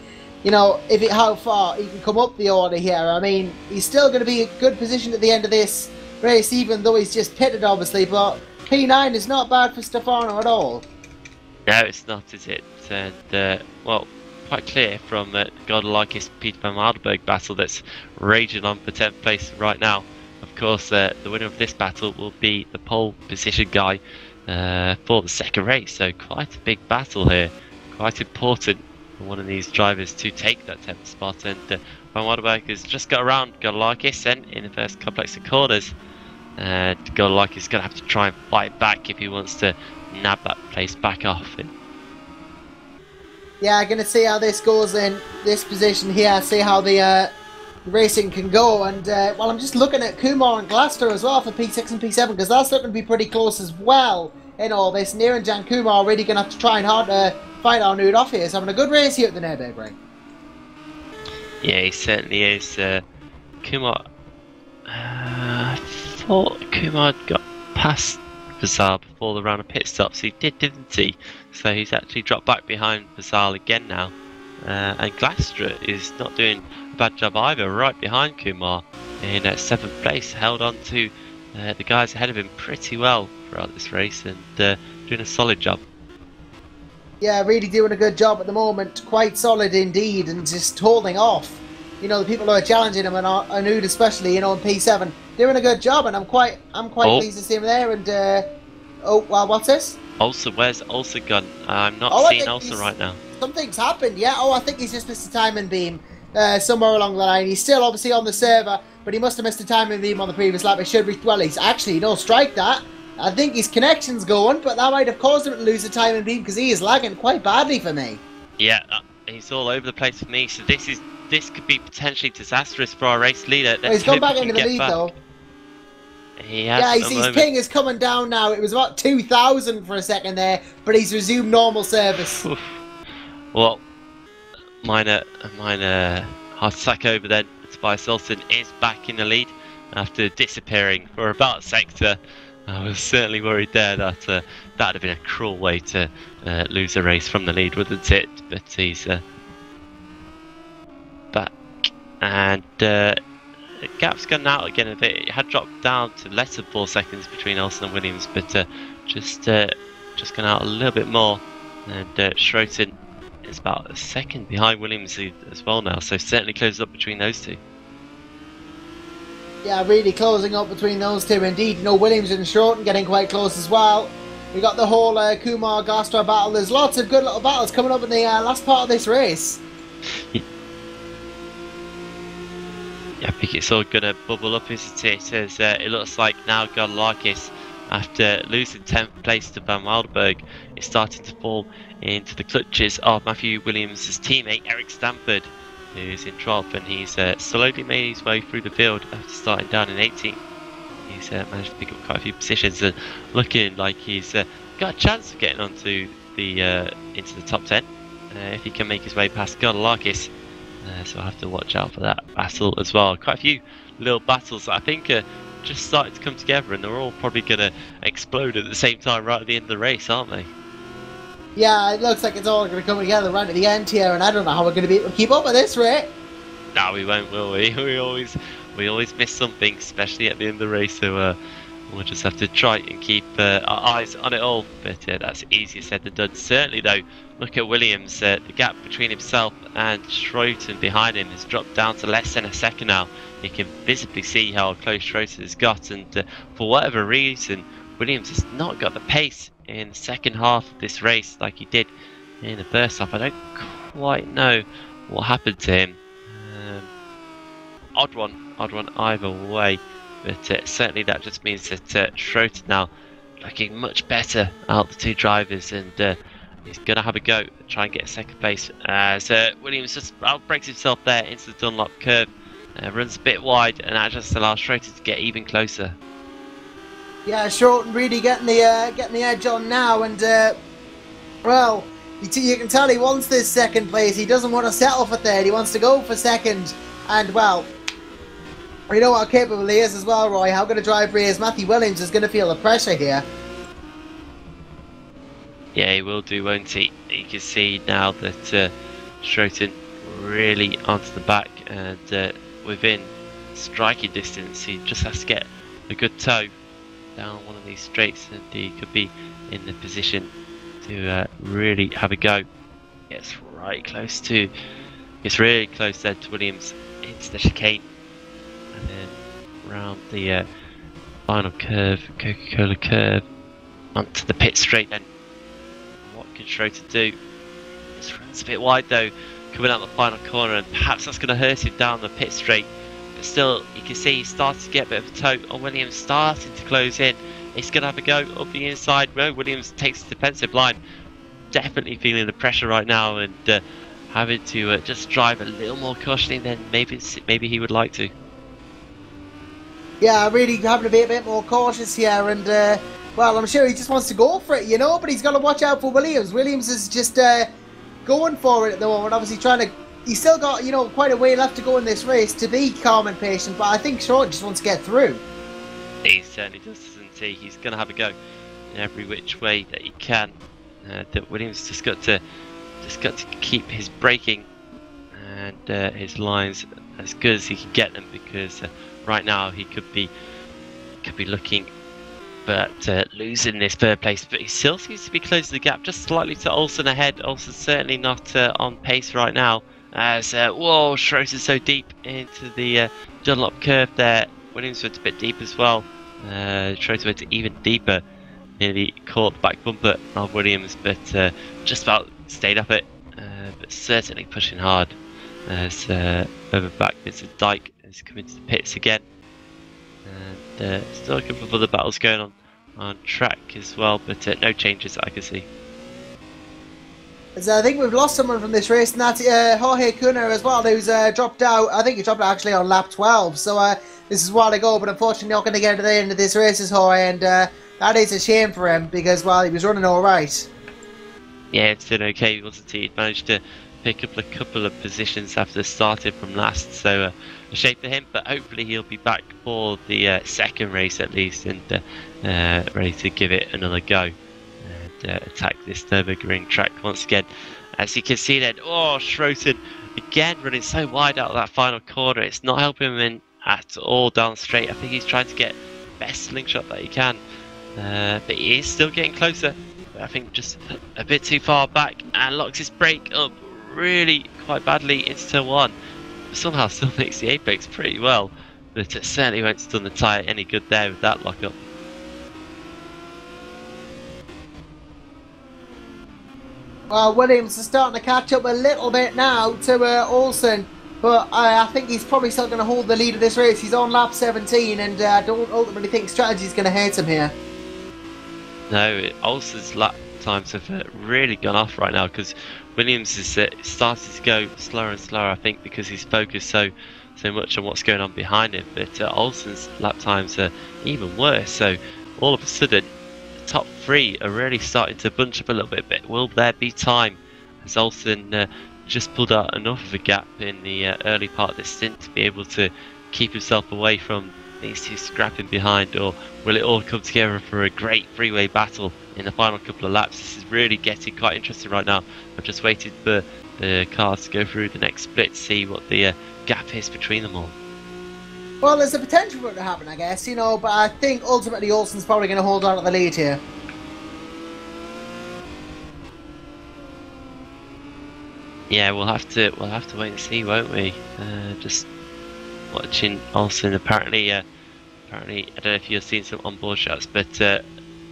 You know, how far he can come up the order here. I mean, he's still going to be in a good position at the end of this race, even though he's just pitted, obviously, but P9 is not bad for Stefano at all. No, it's not, is it? And, well, quite clear from Godolakis Peter van Mardenberg battle that's raging on for 10th place right now. Of course, the winner of this battle will be the pole position guy for the second race, so quite a big battle here. Quite important for one of these drivers to take that 10th spot, and Van Mardenberg has just got around Godolakis then in the first complex of corners. Godolakis is going to have to try and fight back if he wants to nab that place back off him. Yeah, I'm going to see how this goes in this position here, see how the racing can go. And, well, I'm just looking at Kumar and Gloucester as well for P6 and P7, because that's looking to be pretty close as well in all this. Near and Jan Kumar are really going to have to try hard to fight our nude off here. He's having a good race here at the Nurburgring. Yeah, he certainly is. Kumar... I thought Kumar got past Vassal before the round of pit stops. He did, didn't he? So he's actually dropped back behind Vassal again now. And Gloucester is not doing a bad job either, right behind Kumar in 7th place. Held on to the guys ahead of him pretty well throughout this race, and doing a solid job. Yeah, really doing a good job at the moment. Quite solid indeed, and just holding off. You know, the people who are challenging him, and Anud especially, you know, in P7, doing a good job, and I'm quite pleased to see him there. And oh, well, what's this? Ulsa, where's Ulsa gone? I'm not seeing Ulsa right now. Something's happened, yeah. Oh, I think he's just missed a timing beam somewhere along the line. He's still obviously on the server, but he must have missed a timing beam on the previous lap. It should be, well, he's actually, no, strike that. I think his connection's going, but that might have caused him to lose the timing beam because he is lagging quite badly for me. Yeah, he's all over the place for me, so this could be potentially disastrous for our race leader. Well, he's gone back into the lead, though. He has Yeah, at the his moment. ping is coming down now. It was about 2,000 for a second there, but he's resumed normal service. Well, minor heart attack over then. Tobias Olsen is back in the lead after disappearing for about a sector. I was certainly worried there that that'd have been a cruel way to lose a race from the lead, wouldn't it? But he's back, and the gap's gone out again a bit. It had dropped down to less than 4 seconds between Olsen and Williams, but just gone out a little bit more. And Schroten is about a second behind Williams as well now, so certainly closes up between those two. Yeah, really closing up between those two indeed. You know, Williams and Schroten getting quite close as well. We got the whole Kumar Gostar battle. There's lots of good little battles coming up in the last part of this race. Yeah, I think it's all going to bubble up, isn't it? As it looks like now Godlarkis, after losing 10th place to Van Wilderberg, is starting to fall into the clutches of Matthew Williams' teammate Eric Stanford, who's in 12th, and he's slowly made his way through the field after starting down in 18th. He's managed to pick up quite a few positions and looking like he's got a chance of getting onto the into the top 10 if he can make his way past Godlarkis. So I'll have to watch out for that battle as well. Quite a few little battles that I think are just starting to come together, and they're all probably going to explode at the same time right at the end of the race, aren't they? Yeah, it looks like it's all going to come together right at the end here, and I don't know how we're going to be able to keep up with this, right? No, we won't, will we? We always miss something, especially at the end of the race. So we'll just have to try and keep our eyes on it all. But that's easier said than done. Certainly, though, look at Williams. The gap between himself and Schroten behind him has dropped down to less than a second now. You can visibly see how close Schroten has got, and for whatever reason, Williams has not got the pace in the second half of this race like he did in the first half. I don't quite know what happened to him. Odd one either way, but certainly that just means that Schroten now looking much better out the two drivers, and he's going to have a go try and get second place as Williams just outbreaks himself there into the Dunlop curve, runs a bit wide, and that just allows Schroten to get even closer. Yeah, Schroten really getting the edge on now, and well, you can tell he wants this second place. He doesn't want to settle for third. He wants to go for second, and well, you know how capable he is as well, Roy. How good a driver he is. Matthew Williams is going to feel the pressure here. Yeah, he will do, won't he? You can see now that Schroten really onto the back, and within striking distance, he just has to get a good toe down one of these straights, and he could be in the position to really have a go. Gets really close there to Williams into the chicane, and then round the final curve, Coca-Cola curve, onto the pit straight. Then what can Schroten do? This runs a bit wide though, coming out the final corner, and perhaps that's going to hurt him down the pit straight. But still, you can see he's starting to get a bit of a toe on Williams, starting to close in. He's going to have a go up the inside. No, Williams takes the defensive line. Definitely feeling the pressure right now, and having to just drive a little more cautiously than maybe he would like to. Yeah, really having to be a bit more cautious here, and well, I'm sure he just wants to go for it, you know, but he's got to watch out for Williams. Williams is just going for it at the moment, obviously he's still got, you know, quite a way left to go in this race to be calm and patient, but I think Schroten just wants to get through. He certainly does, doesn't he? He's going to have a go in every which way that he can. That Williams just got to keep his braking and his lines as good as he can get them, because right now he could be looking but losing this third place, but he still seems to be closing the gap just slightly to Olsen ahead. Olsen's certainly not on pace right now, as whoa, Schroten's so deep into the Dunlop curve there. Williams went a bit deep as well. Schroten went even deeper, nearly caught the back bumper of Williams, but just about stayed up it, but certainly pushing hard as over back Vincent Dyke has come into the pits again, and still a couple of other battles going on track as well, but no changes that I can see. So I think we've lost someone from this race, and that's Jorge Cunha as well, who's dropped out. I think he dropped out actually on lap 12. So This is a while ago, but unfortunately not going to get to the end of this race, is Jorge, and that is a shame for him because, well, he was running all right. Yeah, it's been okay, wasn't he? He managed to pick up a couple of positions after starting from last, so a shame for him, but hopefully he'll be back for the second race at least, and ready to give it another go and attack this Nurburgring track once again. As you can see then, oh, Schroten again running so wide out of that final corner. It's not helping him in at all down straight. I think he's trying to get the best slingshot that he can, but he is still getting closer. I think just a bit too far back, and locks his brake up really quite badly into turn 1. Somehow still makes the apex pretty well, but it certainly won't stun the tyre any good there with that lock up. Well, Williams is starting to catch up a little bit now to Olsen, but I think he's probably still going to hold the lead of this race. He's on lap 17, and I don't ultimately think strategy is going to hurt him here. No, Olsen's lap times have really gone off right now because Williams is starting to go slower and slower, I think, because he's focused so much on what's going on behind him. But Olsen's lap times are even worse, so all of a sudden top 3 are really starting to bunch up a little bit, but will there be time as Olsen just pulled out enough of a gap in the early part of this stint to be able to keep himself away from these two scrapping behind, or will it all come together for a great freeway battle in the final couple of laps? This is really getting quite interesting right now. I've just waited for the cars to go through the next split to see what the gap is between them all. Well, there's a potential for it to happen, I guess, you know, but I think ultimately Olsen's probably going to hold on to the lead here. Yeah, we'll have to wait and see, won't we? Just watching Olsen. Apparently, I don't know if you've seen some onboard shots, but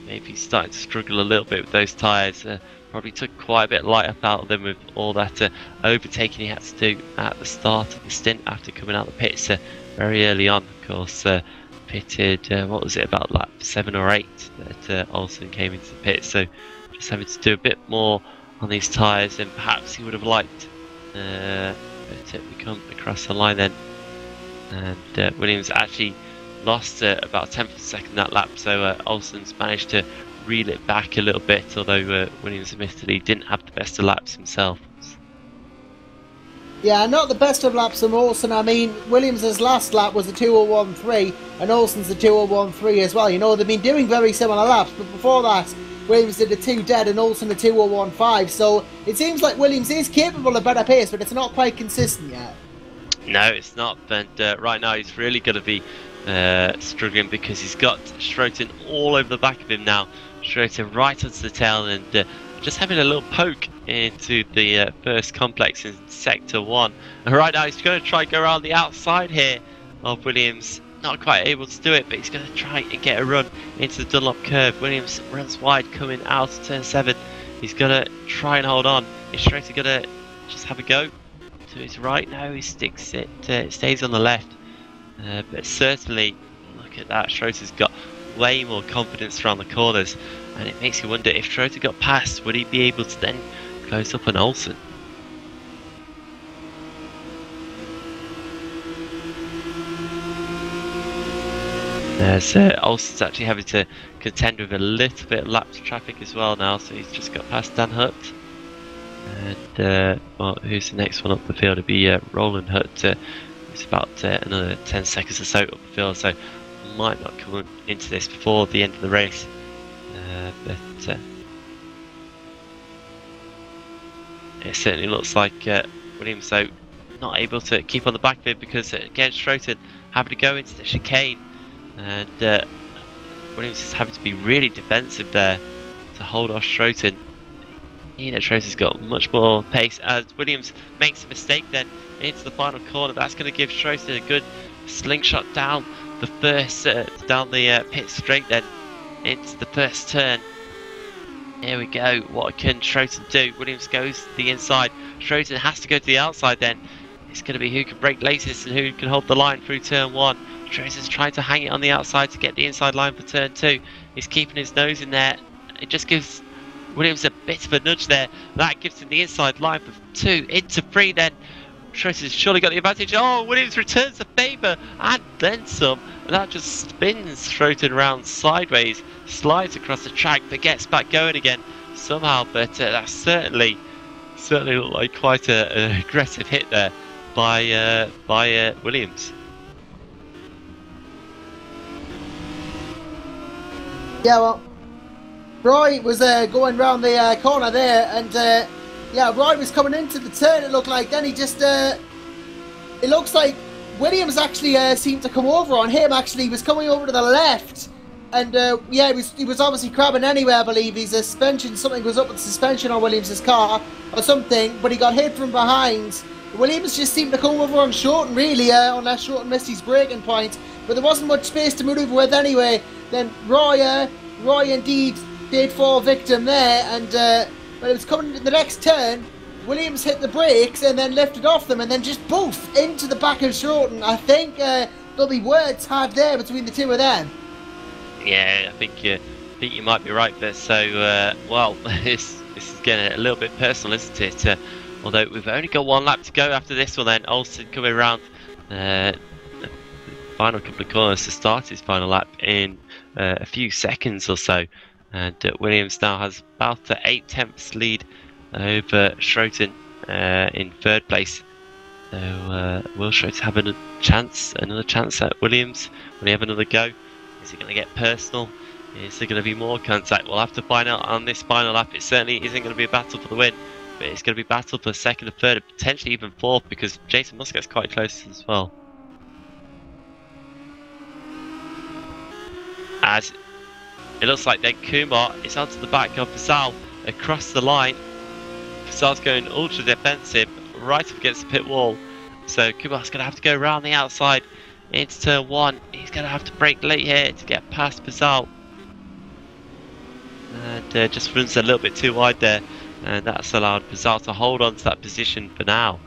maybe he's starting to struggle a little bit with those tyres. Probably took quite a bit of life out of them with all that overtaking he had to do at the start of the stint after coming out of the pits very early on. Of course, pitted, what was it, about lap 7 or 8 that Olsen came into the pit, so just having to do a bit more on these tyres than perhaps he would have liked. But we come across the line then, and Williams actually lost about 10th of a second that lap, so Olsen's managed to reel it back a little bit, although Williams admittedly didn't have the best of laps himself. Yeah, not the best of laps from Olsen. I mean, Williams' last lap was a 2:01.3 and Olsen's a 2:01.3 as well. You know, they've been doing very similar laps, but before that Williams did a 2 dead and Olsen a 2:01.5, so it seems like Williams is capable of better pace, but it's not quite consistent yet. No, it's not, and right now he's really going to be struggling because he's got Schroten all over the back of him now. Schroten right onto the tail, and just having a little poke into the first complex in sector 1. And right now he's going to try and go around the outside here of Williams. Not quite able to do it, but he's going to try and get a run into the Dunlop curve. Williams runs wide coming out of turn 7. He's going to try and hold on. Is Schroten going to just have a go to his right? No, he sticks it, stays on the left. But certainly, look at that, Schroten's got way more confidence around the corners, and it makes you wonder if Schroten got past, would he be able to then close up on Olsen? So Olsen's actually having to contend with a little bit of lapped traffic as well now, so he's just got past Dan Hutt. And well, who's the next one up the field? It'll be Roland Hutt. It's about another 10 seconds or so up the field, so might not come into this before the end of the race. But it certainly looks like Williams, though, not able to keep on the back of it because again Schroten having to go into the chicane, and Williams is having to be really defensive there to hold off Schroten. You know, Schroten's got much more pace as Williams makes a mistake then into the final corner. That's going to give Schroten a good slingshot down the first down the pit straight then into the first turn. Here we go. What can Schroten do? Williams goes to the inside. Schroten has to go to the outside then. It's going to be who can break latest and who can hold the line through turn 1. Schroten's trying to hang it on the outside to get the inside line for turn 2. He's keeping his nose in there. It just gives Williams a bit of a nudge there. That gives him the inside line for 2 into 3 then. Schroeter's surely got the advantage. Oh, Williams returns the favour and then some. And that just spins Schroeter around sideways, slides across the track, but gets back going again somehow. But that's certainly looked like quite an aggressive hit there by Williams. Yeah, well, Roy was going round the corner there, and yeah, Roy was coming into the turn, it looked like. Then he just, it looks like Williams actually seemed to come over on him. Actually, he was coming over to the left, and yeah, he was obviously crabbing anyway, I believe. His suspension, something was up with the suspension on Williams' car or something, but he got hit from behind. Williams just seemed to come over on Shorten, really, unless Shorten missed his braking point. But there wasn't much space to manoeuvre with anyway. Then Roy indeed did fall victim there, and when it was coming into the next turn, Williams hit the brakes and then lifted off them, and then just poof into the back of Shorten. I think there'll be words had there between the two of them. Yeah, I think you might be right there. So, well, this is getting a little bit personal, isn't it? Although we've only got one lap to go after this one. Then Olsen coming around the final couple of corners to start his final lap in a few seconds or so, and Williams now has about the 8/10 lead over Schroeter in third place. So will Schroeter have another chance at Williams? Will he have another go? Is it going to get personal? Is there going to be more contact? We'll have to find out on this final lap. It certainly isn't going to be a battle for the win, but it's going to be a battle for second and third, and potentially even fourth, because Jason Muscat's quite close as well. As it looks like then Kumar is onto the back of Fasal across the line. Fasal's going ultra defensive right up against the pit wall, so Kumar's going to have to go around the outside into turn one. He's going to have to brake late here to get past Fasal, and just runs a little bit too wide there, and that's allowed Fasal to hold on to that position for now.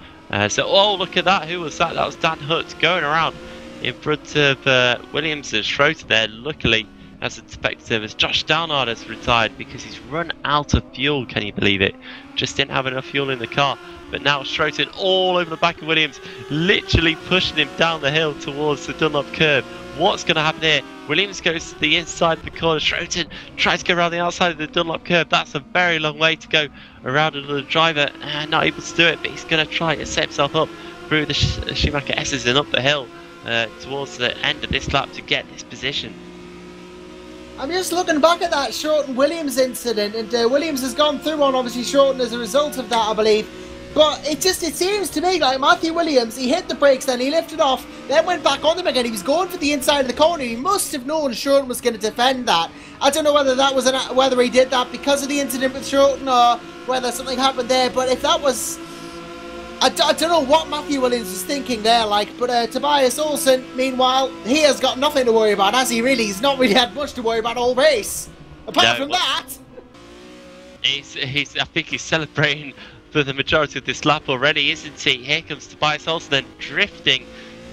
So oh, look at that, who was that? That was Dan Hutt going around in front of Williams and Schroeter there. Luckily, as expected, as Josh Downard has retired because he's run out of fuel. Can you believe it? Just didn't have enough fuel in the car. But now Schroeter all over the back of Williams, literally pushing him down the hill towards the Dunlop curve. What's going to happen here? Williams goes to the inside of the corner. Schroeter tries to go around the outside of the Dunlop curve. That's a very long way to go around another driver. Not able to do it, but he's going to try to set himself up through the Schumacher S's and up the hill towards the end of this lap to get this position. I'm just looking back at that Shorten-Williams incident, and Williams has gone through on obviously Shorten as a result of that, I believe. But it seems to me like Matthew Williams, he hit the brakes, then he lifted off, then went back on them again. He was going for the inside of the corner. He must have known Shorten was going to defend that. I don't know whether that was whether he did that because of the incident with Shorten or whether something happened there. But if that was, I don't know what Matthew Williams was thinking there, like. But Tobias Olsen, meanwhile, he has got nothing to worry about, has he? Really, he's not really had much to worry about all race. Apart from that, I think he's celebrating for the majority of this lap already, isn't he? Here comes Tobias Olsen then drifting.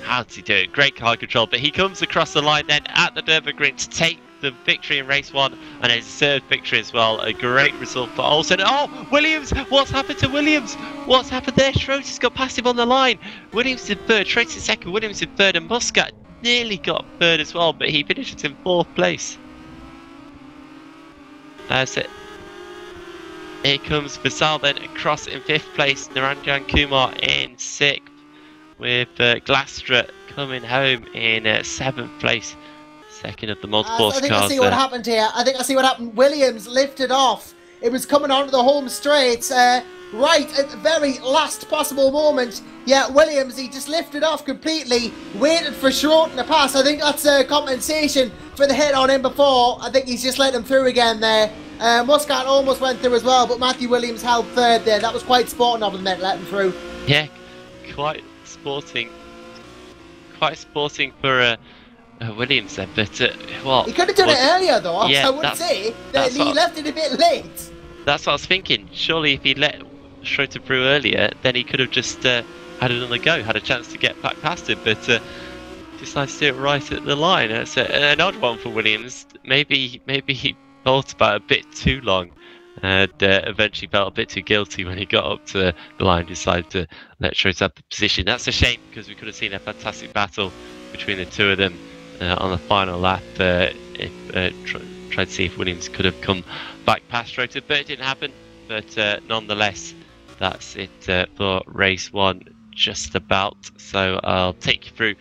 How does he do it? Great car control, but he comes across the line then at the Nurburgring to take the victory in race one, and his third victory as well. A great result for Olsen. Oh, Williams! What's happened to Williams? What's happened there? Schroeter's got past him on the line. Williams in third, Schroeter in second, Williams in third, and Muscat nearly got third as well, but he finishes in fourth place. That's it. Here comes Fasal then across in fifth place, Naranjan Kumar in sixth, with Glastra coming home in seventh place, second of the multiple cars. I think I see what happened here. I think I see what happened. Williams lifted off. It was coming onto the home straight, right at the very last possible moment. Yeah, Williams, he just lifted off completely, waited for Schroeter to pass. I think that's compensation for the hit on him before. I think he's just let him through again there. Muscat almost went through as well, but Matthew Williams held third there. That was quite sporting of him then, let him through. Yeah, quite sporting for Williams then, but well, he could have done it earlier though. Yeah, I would say that he left it a bit late. That's what I was thinking. Surely if he let Schroeter through earlier, then he could have just had another go, had a chance to get back past him, but decided to do it right at the line. It's an odd one for Williams. Maybe he thought about it a bit too long, and eventually felt a bit too guilty when he got up to the line, decided to let Schroeder have the position. That's a shame, because we could have seen a fantastic battle between the two of them on the final lap. Tried to see if Williams could have come back past Schroeder, but it didn't happen. But nonetheless, that's it for race 1 just about. So I'll take you through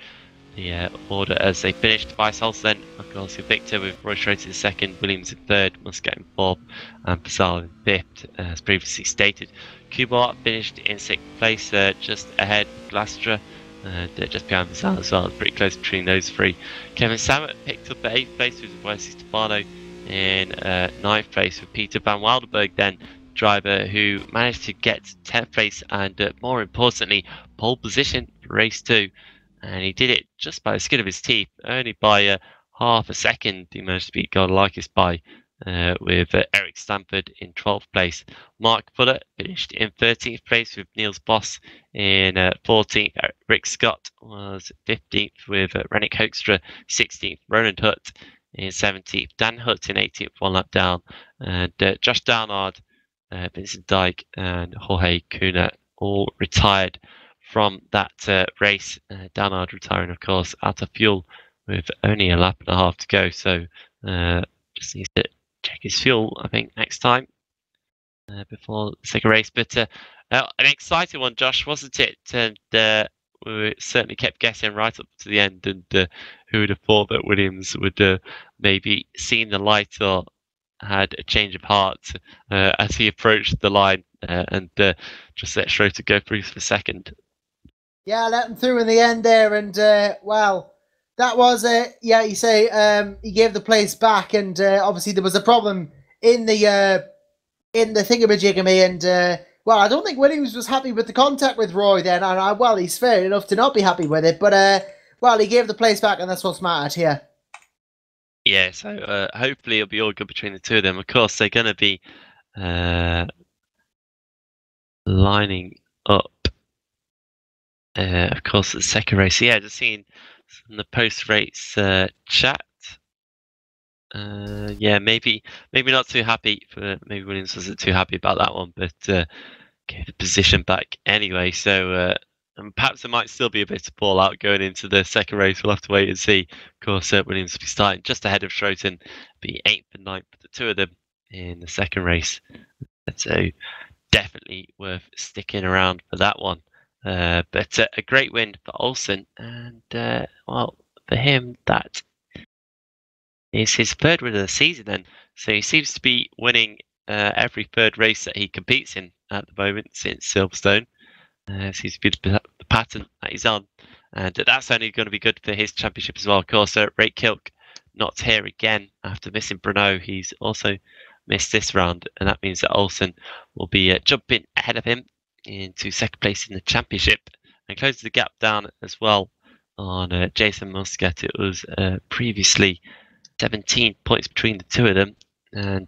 the order as they finished. Vice then, of course, your victor, with Roy Schroeder in second, Williams in third, Muscat in fourth, and Pasal in fifth, as previously stated. Kumar finished in sixth place, just ahead of Glastra, and just behind Pasal as well. Pretty close between those three. Kevin Samet picked up at 8th place with Wesley Stefano in 9th place, with Peter Van Wilderberg then, driver who managed to get 10th place and more importantly pole position for race 2, and he did it just by the skin of his teeth, only by half a second. He managed to beat Godlikis by with Eric Stanford in 12th place. Mark Fuller finished in 13th place with Niels Boss in 14th. Rick Scott was 15th with Rennick Hoekstra 16th. Roland Hutt in 17th. Dan Hutt in 18th, one lap down. And Josh Downard, Vincent Dyke and Jorge Cunha all retired from that race. Downard retiring, of course, out of fuel with only a lap and a half to go. So just needs to check his fuel, I think, next time before the second race. But an exciting one, Josh, wasn't it? And we certainly kept guessing right up to the end. And who would have thought that Williams would maybe seen the light or had a change of heart as he approached the line and just let Schroeder go through for second. Yeah, let him through in the end there, and well, that was yeah. You say he gave the place back, and obviously there was a problem in the thingamajigamy, and well, I don't think Williams was happy with the contact with Roy then, and well, he's fair enough to not be happy with it, but well, he gave the place back, and that's what's mattered here. Yeah, so hopefully it'll be all good between the two of them. Of course, they're going to be lining up. Of course, the second race. Yeah, just seeing the post-race chat. Yeah, maybe not too happy. Maybe Williams wasn't too happy about that one, but gave the position back anyway. So and perhaps there might still be a bit of fallout going into the second race. We'll have to wait and see. Of course, Williams will be starting just ahead of Schroeder, be 8th and 9th, the two of them in the second race. So definitely worth sticking around for that one. But a great win for Olsen, and well, for him, that is his third win of the season then. So he seems to be winning every third race that he competes in at the moment since Silverstone. Seems to be the pattern that he's on, and that's only going to be good for his championship as well. Of course, Ray Kilk not here again after missing Brno. He's also missed this round, and that means that Olsen will be jumping ahead of him into second place in the championship and closes the gap down as well on Jason Muscat. It was previously 17 points between the two of them, and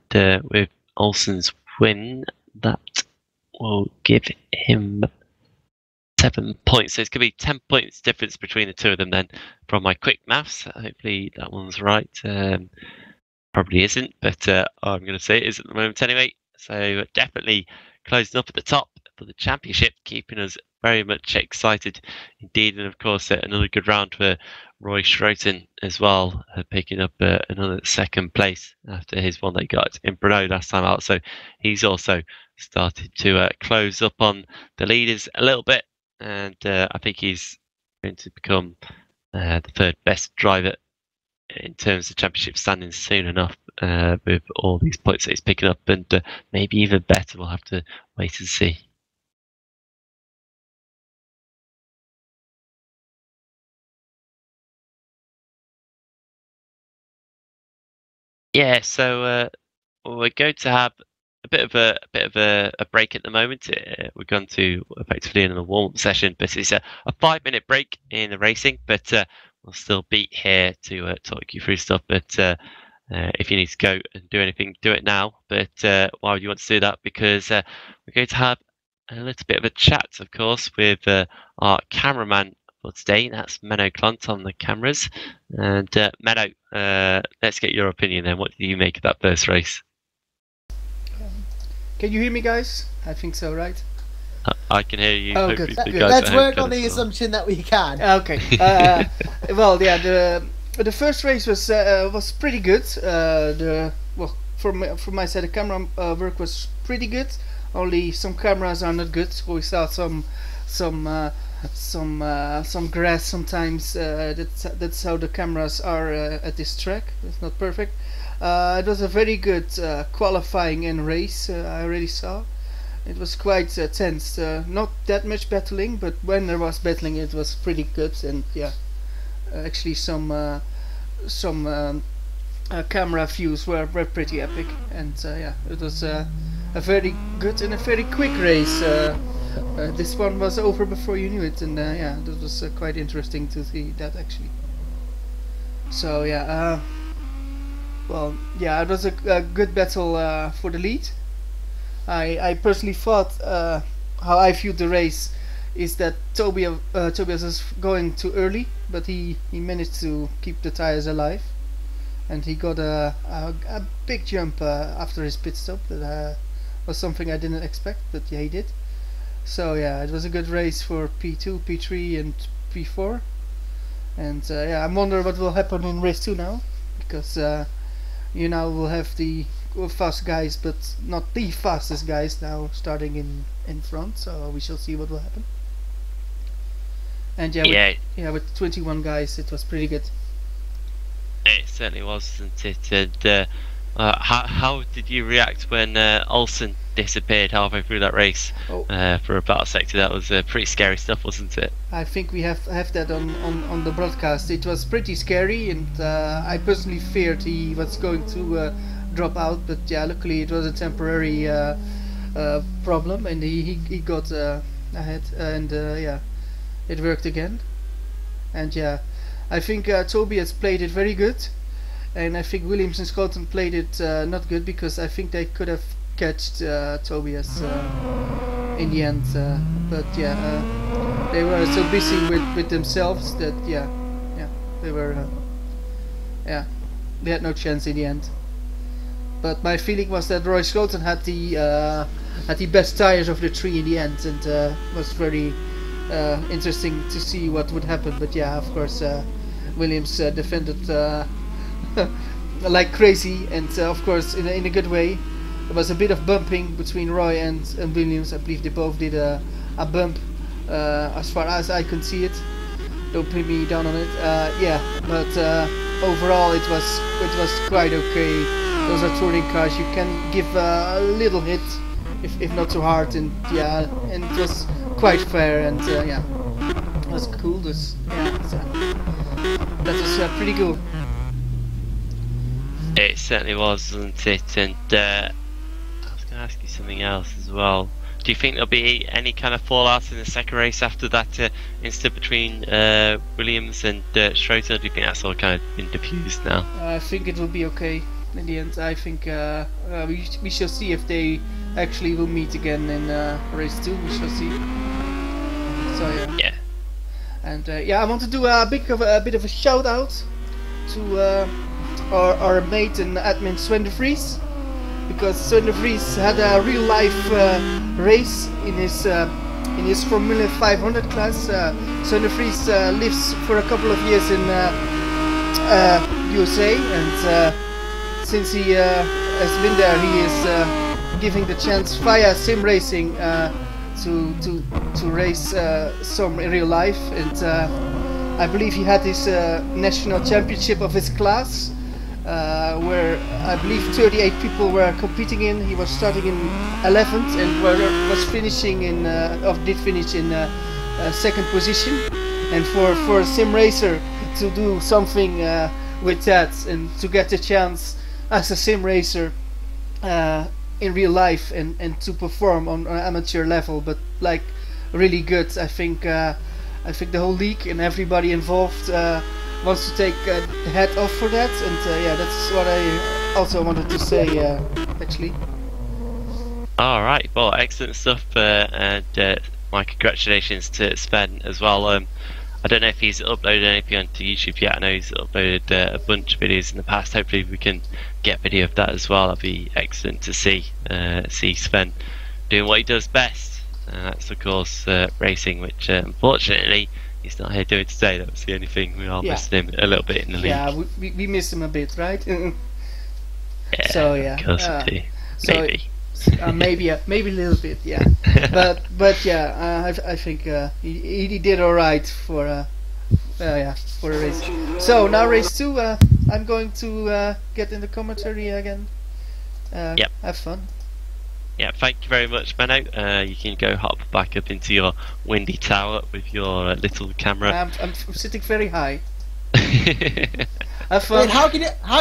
with Olsen's win, that will give him 7 points. So it's going to be 10 points difference between the two of them then, from my quick maths. Hopefully that one's right. Probably isn't, but I'm going to say it is at the moment anyway. So definitely closing up at the top for the championship, keeping us very much excited indeed. And of course, another good round for Roy Schroeder as well, picking up another second place after his one they got in Brno last time out. So he's also started to close up on the leaders a little bit, and I think he's going to become the third best driver in terms of championship standings soon enough, with all these points that he's picking up, and maybe even better. We'll have to wait and see. Yeah, so we're going to have a bit of a break at the moment. We're going to effectively in a warm-up session, but it's a 5-minute break in the racing. But we'll still be here to talk you through stuff. But if you need to go and do anything, do it now. But why would you want to do that? Because we're going to have a little bit of a chat, of course, with our cameraman for today. That's Menno Klont on the cameras. And Menno, let's get your opinion then. What do you make of that first race? Can you hear me, guys? I think so, right? I can hear you. Oh, Hopefully good. the guys Let's at home work can on the as well. assumption that we can. Okay. Well, yeah, the first race was pretty good. From my side, the camera work was pretty good. Only some cameras are not good. We saw some grass sometimes. That's how the cameras are at this track. It's not perfect. It was a very good qualifying and race. I already saw. It was quite tense. Not that much battling, but when there was battling, it was pretty good. And yeah, actually some camera views were pretty epic. And yeah, it was a very good and a very quick race. This one was over before you knew it, and yeah, that was quite interesting to see that actually. So yeah, well, yeah, it was a good battle for the lead. I personally thought how I viewed the race is that Tobias is going too early, but he managed to keep the tires alive, and he got a big jump after his pit stop. That was something I didn't expect, but yeah, he did. So yeah, it was a good race for P2, P3 and P4, and yeah, I wonder what will happen in race 2 now, because you now will have the fast guys, but not the fastest guys now starting in front, so we shall see what will happen. And yeah, with 21 guys, it was pretty good. It certainly was, wasn't it? And how did you react when Olsen disappeared halfway through that race for a battle sector? That was pretty scary stuff, wasn't it? I think we have that on the broadcast. It was pretty scary, and I personally feared he was going to drop out, but yeah, luckily it was a temporary problem, and he got ahead, and yeah, it worked again. And yeah, I think Tobias played it very good, and I think Williams and Scotton played it not good, because I think they could have catched Tobias in the end, but yeah, they were so busy with themselves that yeah, they were yeah, they had no chance in the end. But my feeling was that Roy Scotton had the best tires of the three in the end, and was very interesting to see what would happen. But yeah, of course, Williams defended like crazy, and of course in a good way. There was a bit of bumping between Roy and Williams. I believe they both did a bump, as far as I can see it. Don't pin me down on it. Yeah, but overall it was quite okay. Those are touring cars. You can give a little hit, if not too hard, and yeah, and it was quite fair, and yeah, it was cool. Yeah, so that was pretty cool. It certainly was, wasn't it? And I was going to ask you something else as well. Do you think there'll be any kind of fallout in the second race after that incident between Williams and Schroeter? Do you think that's all kind of been diffused now? I think it will be okay in the end. I think we shall see if they actually will meet again in race 2. We shall see. So yeah. Yeah. And yeah, I want to do a bit of a shout out to our mate and admin Sven de Vries, because Sven de Vries had a real life race in his Formula 500 class. Sven de Vries lives for a couple of years in USA, and since he has been there, he is giving the chance via sim racing to race some in real life, and I believe he had his national championship of his class, where I believe 38 people were competing in. He was starting in 11th and was finishing in did finish in second position. And for a sim racer to do something with that, and to get the chance as a sim racer in real life, and to perform on an amateur level, but like really good, I think the whole league and everybody involved wants to take the hat off for that, and yeah, that's what I also wanted to say actually. Alright, well, excellent stuff, and my congratulations to Sven as well. I don't know if he's uploaded anything onto YouTube yet. I know he's uploaded a bunch of videos in the past. Hopefully we can get video of that as well. That'd be excellent to see. See Sven doing what he does best. That's of course racing, which unfortunately he's not here doing today. That was the only thing. We are missing him a little bit in the league. Yeah, we miss him a bit, right? Yeah, so yeah, of course we do. Maybe. Maybe a little bit, yeah. but yeah, I think he did all right for a race. So now race 2. I'm going to get in the commentary again. Yep. Have fun. Yeah, thank you very much, Menno. You can go hop back up into your windy tower with your little camera. I'm sitting very high. Have fun. Wait, how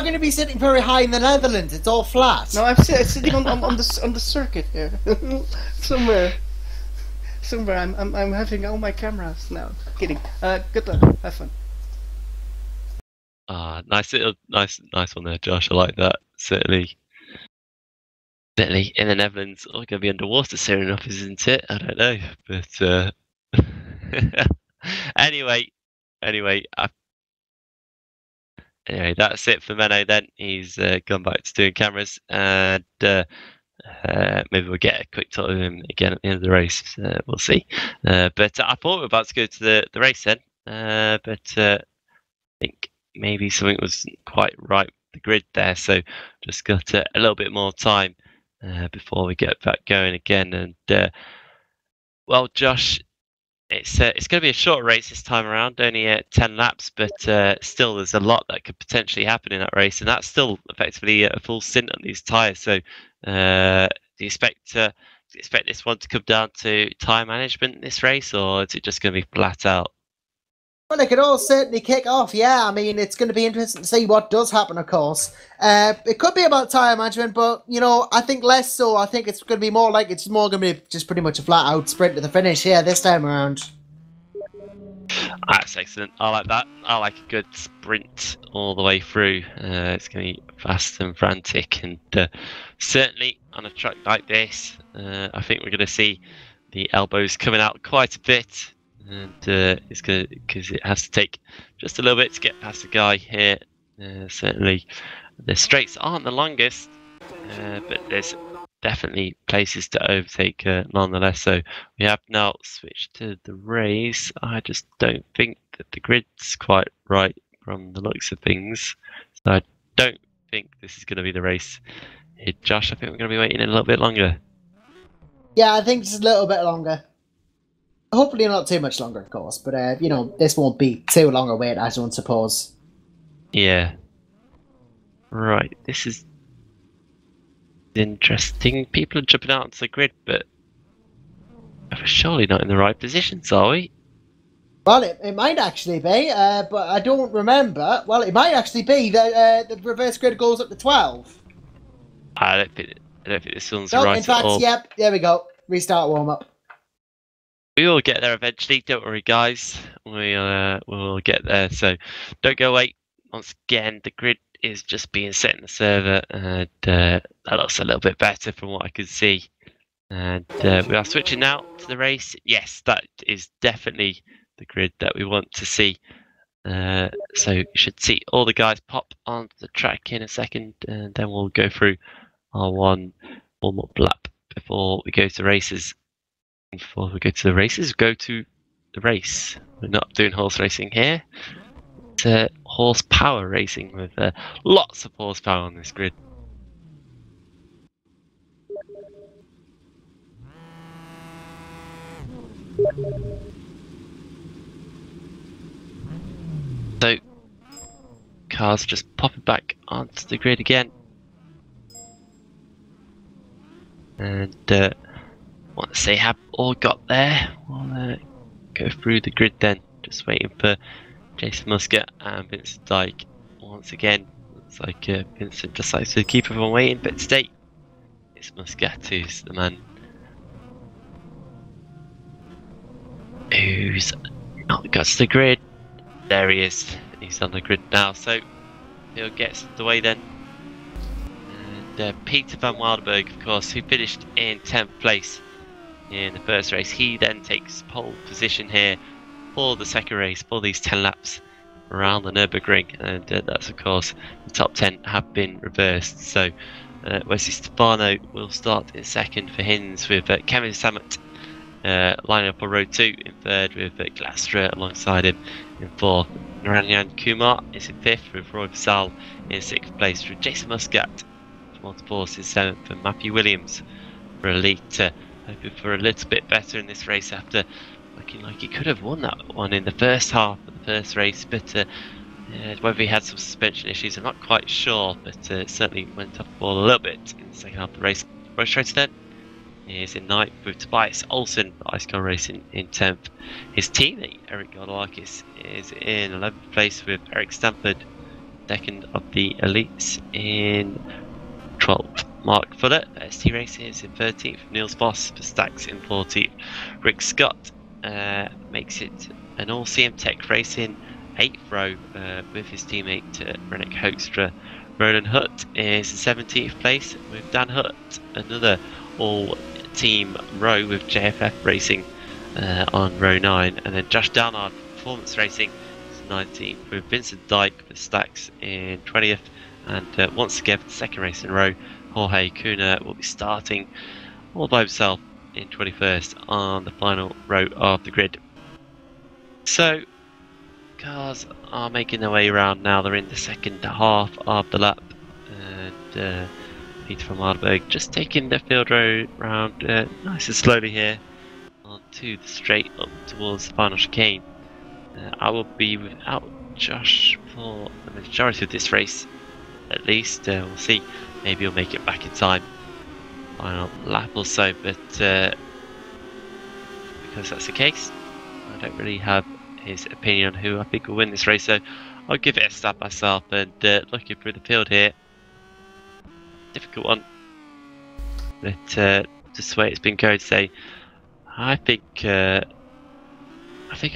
can you be sitting very high in the Netherlands? It's all flat. No, I'm sitting on the circuit here. somewhere. I'm having all my cameras now. Kidding. Good luck. Have fun. Nice one there, Josh. I like that. Certainly in the Netherlands, we're going to be underwater soon enough, isn't it? I don't know, but anyway, that's it for Menno. Then he's gone back to doing cameras, and maybe we'll get a quick talk with him again at the end of the race. We'll see. But I thought we were about to go to the race then, but I think maybe something wasn't quite right with the grid there, so just got a little bit more time before we get back going again. And well, Josh, it's going to be a short race this time around, only 10 laps, but still there's a lot that could potentially happen in that race, and that's still effectively a full stint on these tyres. So do you expect this one to come down to tyre management in this race, or is it just going to be flat out? Well, it could all certainly kick off, yeah. I mean, it's going to be interesting to see what does happen, of course. It could be about tyre management, but, you know, I think less so. I think it's going to be more like it's more going to be just pretty much a flat-out sprint to the finish here this time around. That's excellent. I like that. I like a good sprint all the way through. It's going to be fast and frantic, and certainly on a track like this, I think we're going to see the elbows coming out quite a bit. And it's going to, because it has to take just a little bit to get past the guy here. Certainly, the straights aren't the longest, but there's definitely places to overtake nonetheless. So we have now switched to the race. I just don't think that the grid's quite right from the looks of things. So I don't think this is going to be the race. Hey, Josh, I think we're going to be waiting a little bit longer. Yeah, I think just a little bit longer. Hopefully not too much longer, of course, but, you know, this won't be too long a wait, I don't suppose. Yeah. Right, this is interesting. People are jumping out onto the grid, but we're surely not in the right positions, are we? Well, it might actually be, but I don't remember. Well, it might actually be that the reverse grid goes up to 12. I don't think this one's No, right in fact, at all. yep, there we go. Restart warm-up. We will get there eventually, don't worry guys. We will get there, so don't go away. Once again, the grid is just being set in the server, and that looks a little bit better from what I can see. And we are switching now to the race. Yes, that is definitely the grid that we want to see. So you should see all the guys pop onto the track in a second, and then we'll go through our one warm-up lap before we go to races. Before we go to the races, go to the race. We're not doing horse racing here. It's horsepower racing with lots of horsepower on this grid. So, cars just popping back onto the grid again. And once they have all got there, we'll go through the grid then. Just waiting for Jason Muscat and Vincent Dyke once again. Looks like Vincent decides to keep everyone waiting, but today it's Muscat who's the man who's not got to the grid. There he is. He's on the grid now, so he'll get the way then. And Peter van Wilderberg, of course, who finished in 10th place in the first race, he then takes pole position here for the second race, for these 10 laps around the Nurburgring, and that's of course the top 10 have been reversed. So Wesley Stefano will start in second for Hinds, with Kevin Samet lining up on row 2 in third, with Glastra alongside him in fourth. Naranjan Kumar is in fifth, with Roy Vasal in sixth place, with Jason Muscat from Motorsports in seventh, and Matthew Williams for Elite, hoping for a little bit better in this race after looking like he could have won that one in the first half of the first race, but whether he had some suspension issues I'm not quite sure, but certainly went off the ball a little bit in the second half of the race. Roy Schroeder then is in ninth, with Tobias Olsen for Ice Car Racing in 10th. His teammate Eric Godolakis is in 11th place, with Eric Stanford second of the elites in 12th. Mark Fuller for ST Races in 13th, Niels Voss for Stacks in 14th. Rick Scott makes it an all CM Tech Racing 8th row with his teammate Rennick Hoekstra. Roland Hutt is in 17th place, with Dan Hutt another all team row with JFF Racing on row 9, and then Josh Downard Performance Racing is 19th, with Vincent Dyke for Stacks in 20th, and once again for the second race in a row, Jorge Cunha will be starting all by himself in 21st on the final row of the grid. So cars are making their way around now. They're in the second half of the lap, and Peter van Mardenberg just taking the field road round nice and slowly here onto the straight up towards the final chicane. I will be without Josh for the majority of this race, at least. We'll see, maybe he'll make it back in time, final lap or so, but because that's the case, I don't really have his opinion on who I think will win this race, so I'll give it a stab myself. And looking through the field here, difficult one, but just the way it's been going today, I think I'll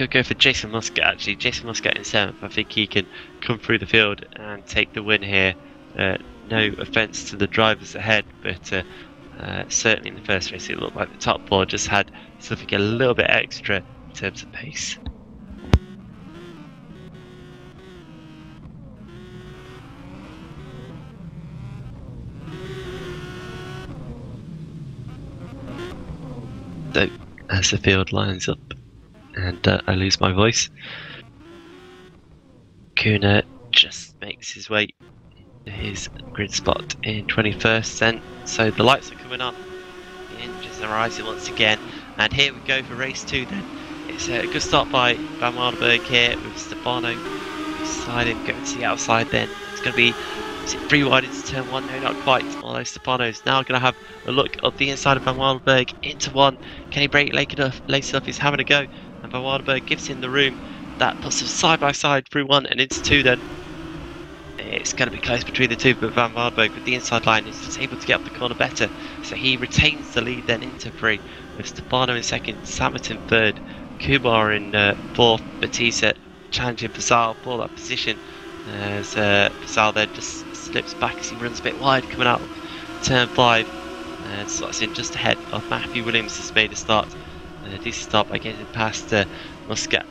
go for Jason Muscat. Actually, Jason Muscat in 7th. I think he can come through the field and take the win here. No offence to the drivers ahead, but certainly in the first race it looked like the top 4 just had something a little bit extra in terms of pace. So as the field lines up and I lose my voice, Kuna just makes his way to his grid spot in 21st then. So the lights are coming on, the engines are rising once again, and here we go for race 2 then. It's a good start by Van Mardenberg here, with Stefano beside him going to the outside then. It's going to be, is it 3 wide into turn 1? No, not quite, although Stefano's now going to have a look up the inside of Van Mardenberg into 1. Can he brake late enough? He's having a go, and Van Mardenberg gives him the room. That puts them side by side through 1 and into 2 then. It's going to be close between the two, but Van Mardenberg with the inside line is just able to get up the corner better, so he retains the lead then into 3, with Stefano in 2nd, Samet in 3rd, Kumar in 4th, Batista challenging Fasal for that position, as Fasal then just slips back as he runs a bit wide coming out of turn 5, and slots in just ahead of Matthew Williams. Has made a start, a decent start by getting past Muscat,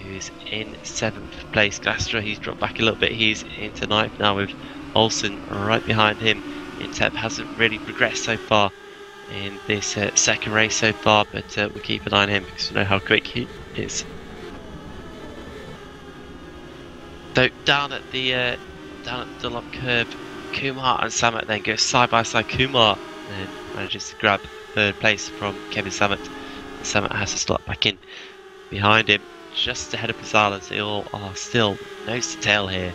who's in 7th place. Glastra, he's dropped back a little bit, he's into 9th now, with Olsen right behind him in 10th. Hasn't really progressed so far in this second race so far, but we'll keep an eye on him because we know how quick he is. So down at the Dunlop curve, Kumar and Samet then go side by side. Kumar then manages to grab 3rd place from Kevin Samet. Samet has to slot back in behind him, just ahead of Pizarro, as they all are still nose to tail here,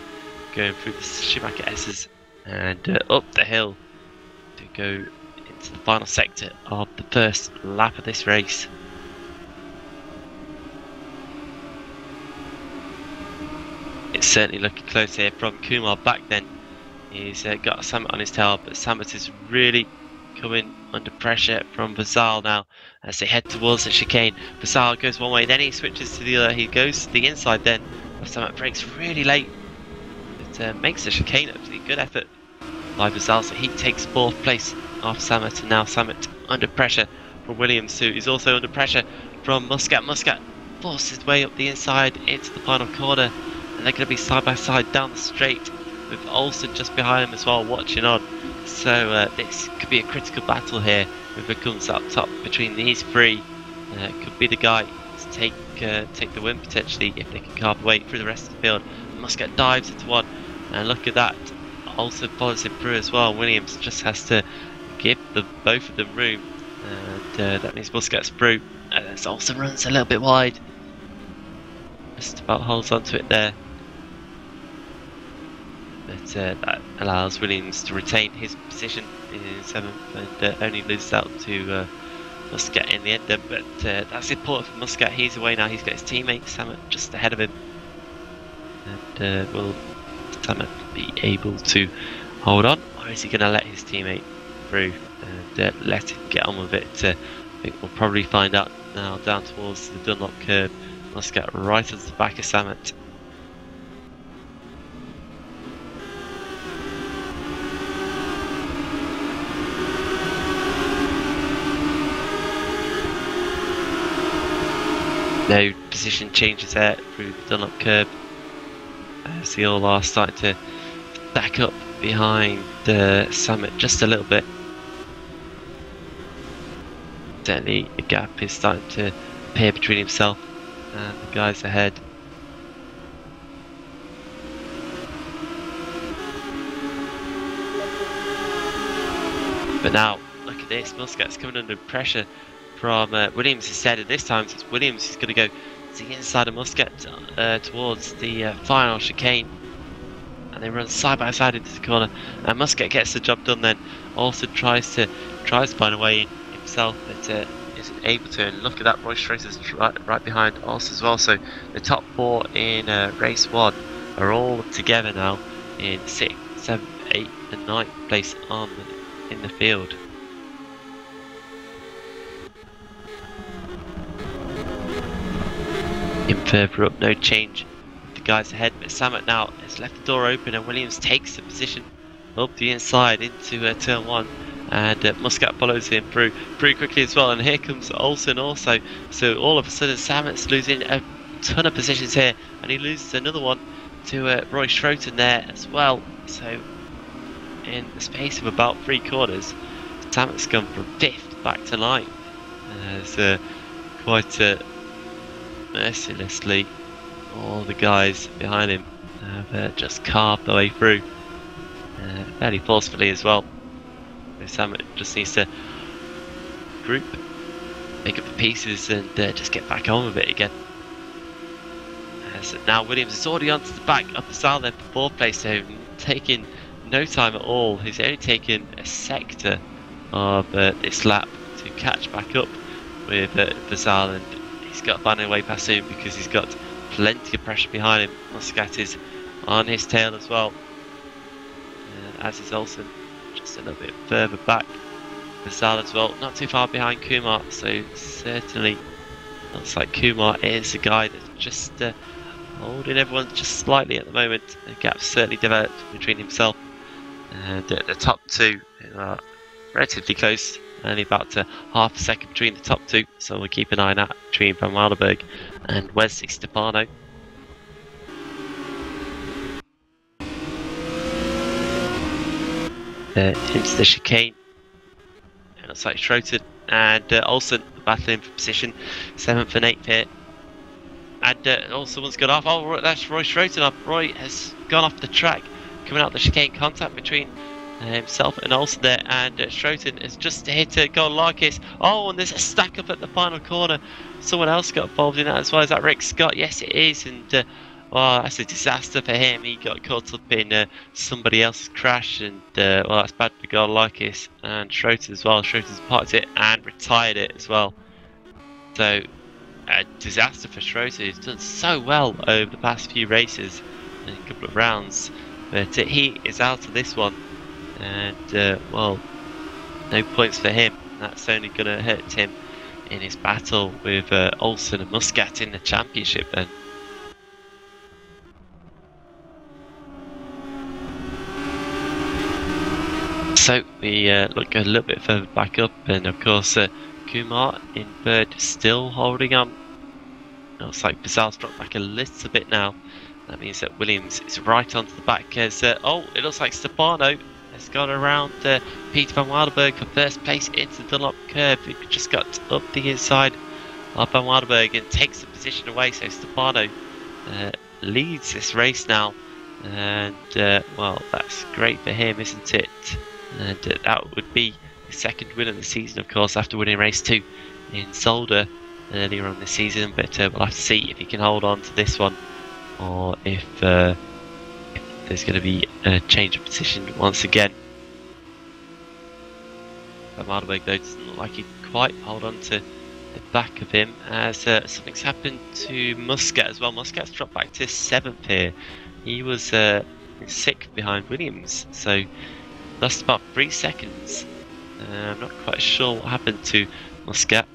going through the Schumacher S's and up the hill to go into the final sector of the first lap of this race. It's certainly looking close here from Kumar back then. He's got Samet on his tail, but Samet is really coming under pressure from Vasal now as they head towards the chicane. Vasal goes one way, then he switches to the other. He goes to the inside then. Samet brakes really late. It makes the chicane absolutely good effort by Vasal, so he takes 4th place off Samet, and now Samet under pressure from Williams, who is also under pressure from Muscat. Muscat forces his way up the inside into the final corner, and they're going to be side by side down the straight with Olsen just behind him as well, watching on. So this could be a critical battle here. Whoever comes up top between these three could be the guy to take the win potentially if they can carve away through the rest of the field. Muscat dives into one, and look at that. Olsen follows him through as well. Williams just has to give both of them room, and that means Muscat's through. As Olsen runs a little bit wide, just about holds onto it there. But that allows Williams to retain his position in 7th and only loses out to Muscat in the end. But that's important for Muscat. He's away now. He's got his teammate Samet just ahead of him. And will Samet be able to hold on, or is he going to let his teammate through and let him get on with it? I think we'll probably find out now down towards the Dunlop curve. Muscat right at the back of Samet. No position changes there through the Dunlop curve, as they all are starting to stack up behind Samet just a little bit. Certainly the gap is starting to appear between himself and the guys ahead. But now, look at this, Muscat's coming under pressure from Williams instead, and this time it's Williams who's going to go to the inside of Muscat towards the final chicane, and they run side by side into the corner, and Muscat gets the job done. Then also tries to find a way in himself, but isn't able to. And look at that, Roy Schroeder's right behind us as well. So the top four in race 1 are all together now in 6th, 7th, 8th and 9th place in the field. In further up, no change. The guys ahead, but Samet now has left the door open, and Williams takes the position up the inside into turn 1, and Muscat follows him through pretty quickly as well. And here comes Olsen also. So all of a sudden, Samet's losing a ton of positions here, and he loses another one to Roy Schroeder there as well. So in the space of about 3 quarters, Samet's gone from 5th back to 9th. It's quite mercilessly, all the guys behind him have just carved their way through fairly forcefully as well. So Samet just needs to group, make up the pieces, and just get back on with it again. So now Williams is already onto the back of the Zal there for 4th place, so taking no time at all. He's only taken a sector of this lap to catch back up with Zal, and he's got to find a way past him because he's got plenty of pressure behind him. Muscat is on his tail as well, as is Olsen, just a little bit further back. Zal as well, not too far behind Kumar, so certainly looks like Kumar is the guy that's just holding everyone just slightly at the moment. The gap's certainly developed between himself and the top 2 are relatively close. Only about half a second between the top 2, so we'll keep an eye on that between Van Wilderberg and Wesley Stefano. Into the chicane. It looks like Schroeder and Olsen battling for position 7th and 8th here. And someone's gone off. Oh, that's Roy Schroeder. Roy has gone off the track, coming out the chicane. Contact between himself and Olsen there, and Schroeder has just hit Golarkis. Oh, and there's a stack up at the final corner. Someone else got involved in that as well. Is that Rick Scott? Yes, it is. And well, that's a disaster for him. He got caught up in somebody else's crash, and well, that's bad for Golarkis and Schroeder as well. Schroeder's parked it and retired it as well. So a disaster for Schroeder, who's done so well over the past few races in a couple of rounds, but he is out of this one. And well, no points for him. That's only going to hurt him in his battle with Olsen and Muscat in the championship then. So we look a little bit further back up, and of course Kumar in third, still holding on. looks like Bazal's dropped back a little bit now. That means that Williams is right onto the back as, oh, it looks like Stefano has got around Peter van Wilderberg for first place into the Dunlop curve. He just got up the inside of van Wilderberg and takes the position away, so Stefano leads this race now. And, well, that's great for him, isn't it? And that would be his second win of the season, of course, after winning race 2 in Zolder earlier on this season. But we'll have to see if he can hold on to this one, or if there's going to be a change of position once again. Van Wilderberg, though, doesn't look like he can quite hold on to the back of him, as something's happened to Muscat as well. Muscat's dropped back to 7th here. He was 6th behind Williams, so lost about 3 seconds. I'm not quite sure what happened to Muscat.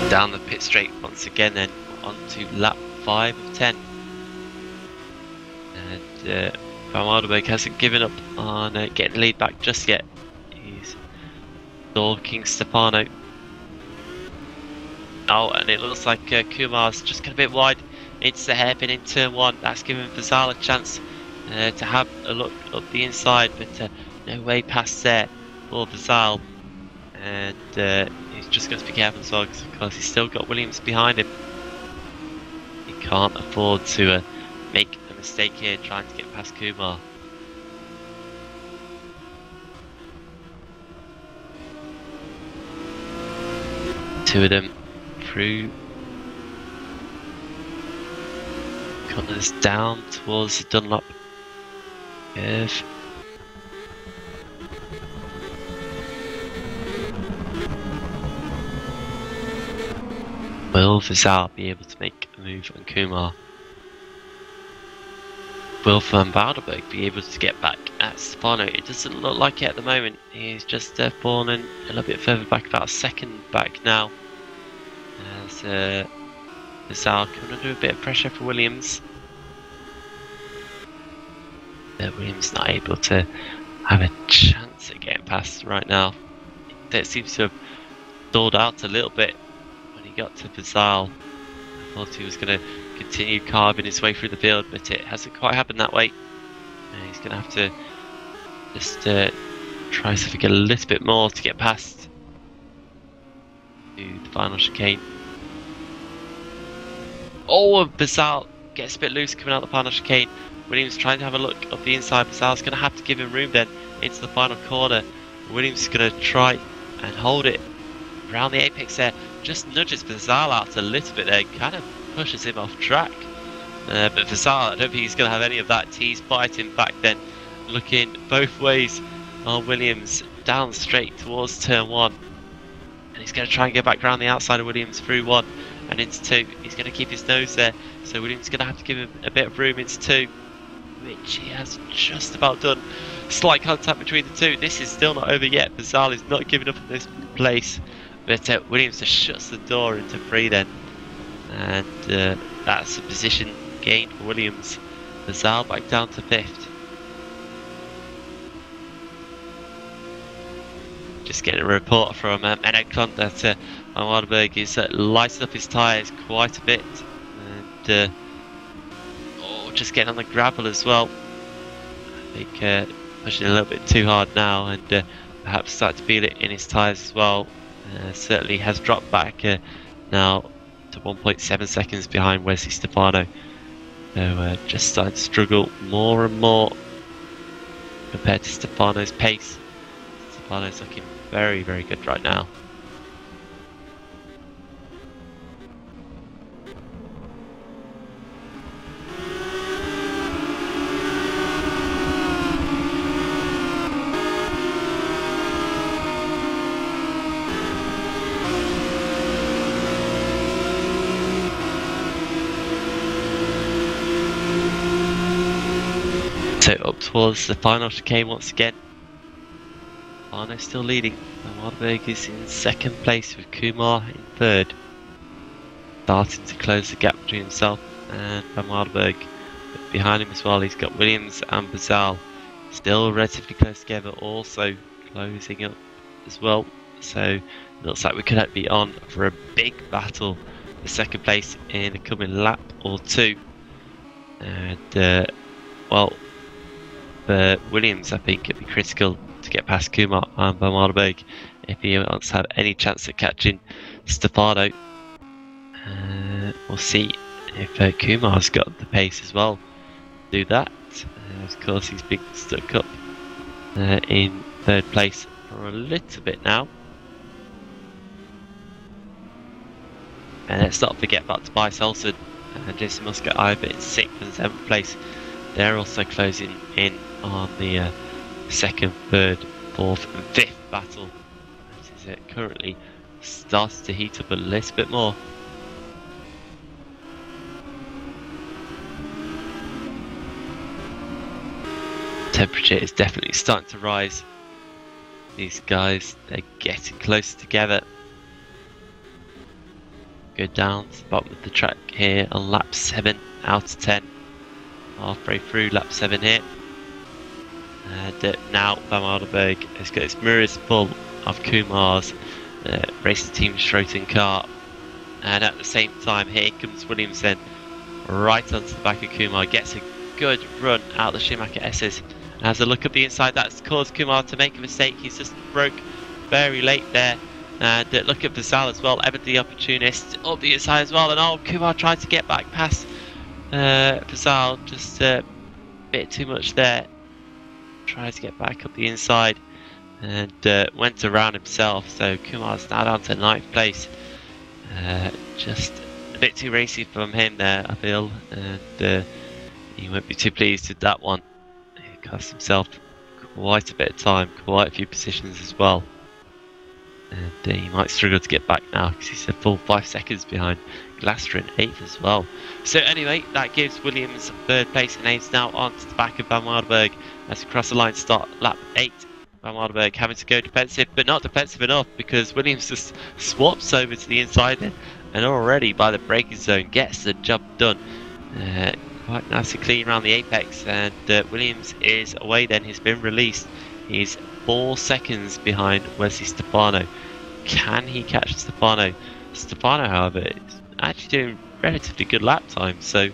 Down the pit straight once again, then on to lap 5 of 10. And Van Wilderberg hasn't given up on getting the lead back just yet. He's stalking Stefano. Oh, and it looks like Kumar's just got a bit wide into the hairpin in turn 1. That's given Bazal a chance to have a look up the inside, but no way past there for Bazal. And he's just got to be careful as well, because he's still got Williams behind him. He can't afford to make a mistake here trying to get past Kumar. Two of them through. Connor's down towards the Dunlop curve. Will Bazal be able to make a move on Kumar? Will Van Wilderberg be able to get back at Stefano? It doesn't look like it at the moment. He's just fallen a little bit further back, about a second back now. As Bazal coming under a bit of pressure for Williams. Williams not able to have a chance at getting past right now. That seems to have stalled out a little bit. Got to Bazal. I thought he was going to continue carving his way through the field, but it hasn't quite happened that way. He's going to have to just try something a little bit more to get past to the final chicane. Oh, and Bazal gets a bit loose coming out the final chicane. Williams trying to have a look up the inside. Bazal's going to have to give him room then into the final corner. Williams is going to try and hold it around the apex there. Just nudges Bazal out a little bit there, kind of pushes him off track. But Bazal, I don't think he's going to have any of that. He's biting back then, looking both ways on Williams, down straight towards turn 1. And he's going to try and get back around the outside of Williams through 1 and into 2. He's going to keep his nose there, so Williams is going to have to give him a bit of room into 2, which he has just about done. Slight contact between the two. This is still not over yet. Bazal is not giving up in this place. But Williams just shuts the door into 3 then. And that's a position gained for Williams. Bazal back down to 5th. Just getting a report from Menno Klont that Van Wilderberg is lighting up his tyres quite a bit. And just getting on the gravel as well. I think pushing a little bit too hard now, and perhaps start to feel it in his tyres as well. Certainly has dropped back now to 1.7 seconds behind Wesley Stefano. So just starting to struggle more and more compared to Stefano's pace. Stefano's looking very, very good right now. So up towards the final chicane once again. Arno still leading. Van Wilderberg is in 2nd place with Kumar in 3rd. Starting to close the gap between himself and Van Wilderberg. But behind him as well, he's got Williams and Bazal still relatively close together, also closing up as well. So it looks like we could be on for a big battle for second place in the coming lap or two. And well, for Williams, I think it'd be critical to get past Kumar and Van Mardenberg if he wants to have any chance at catching Stefano. We'll see if Kumar's got the pace as well to do that. Of course, he's been stuck up in third place for a little bit now. And let's not forget about Tobias Olsen and Jason Muscat either in 6th and 7th place. They're also closing in on the 2nd, 3rd, 4th and 5th battle. This is currently starting to heat up a little bit more. Temperature is definitely starting to rise. These guys, they're getting closer together. Go down to the bottom of the track here on lap 7 out of 10. Halfway through lap 7 here. And now Van Mardenberg has got his mirrors full of Kumar's racing team Schroten car. And at the same time, here comes Williamson right onto the back of Kumar. Gets a good run out the Schumacher S's. Has a look at the inside. That's caused Kumar to make a mistake. He's just broke very late there. And look at Bazal as well, ever the opportunist up the inside as well. And oh, Kumar tried to get back past Bazal, just a bit too much there. Tried to get back up the inside and went around himself. So Kumar's now down to 9th place. Just a bit too racy from him there, I feel. And he won't be too pleased with that one. He cost himself quite a bit of time, quite a few positions as well. And he might struggle to get back now because he's a full 5 seconds behind Glasser in 8th as well. So anyway, that gives Williams 3rd place, and he's now on to the back of Van Mardenberg as we cross the line start lap 8. Van Mardenberg having to go defensive, but not defensive enough because Williams just swaps over to the inside and already by the braking zone gets the job done. Quite nice and clean around the apex, and Williams is away then. He's been released. He's 4 seconds behind Wesley Stefano. Can he catch Stefano? Stefano, however, is actually doing relatively good lap time, so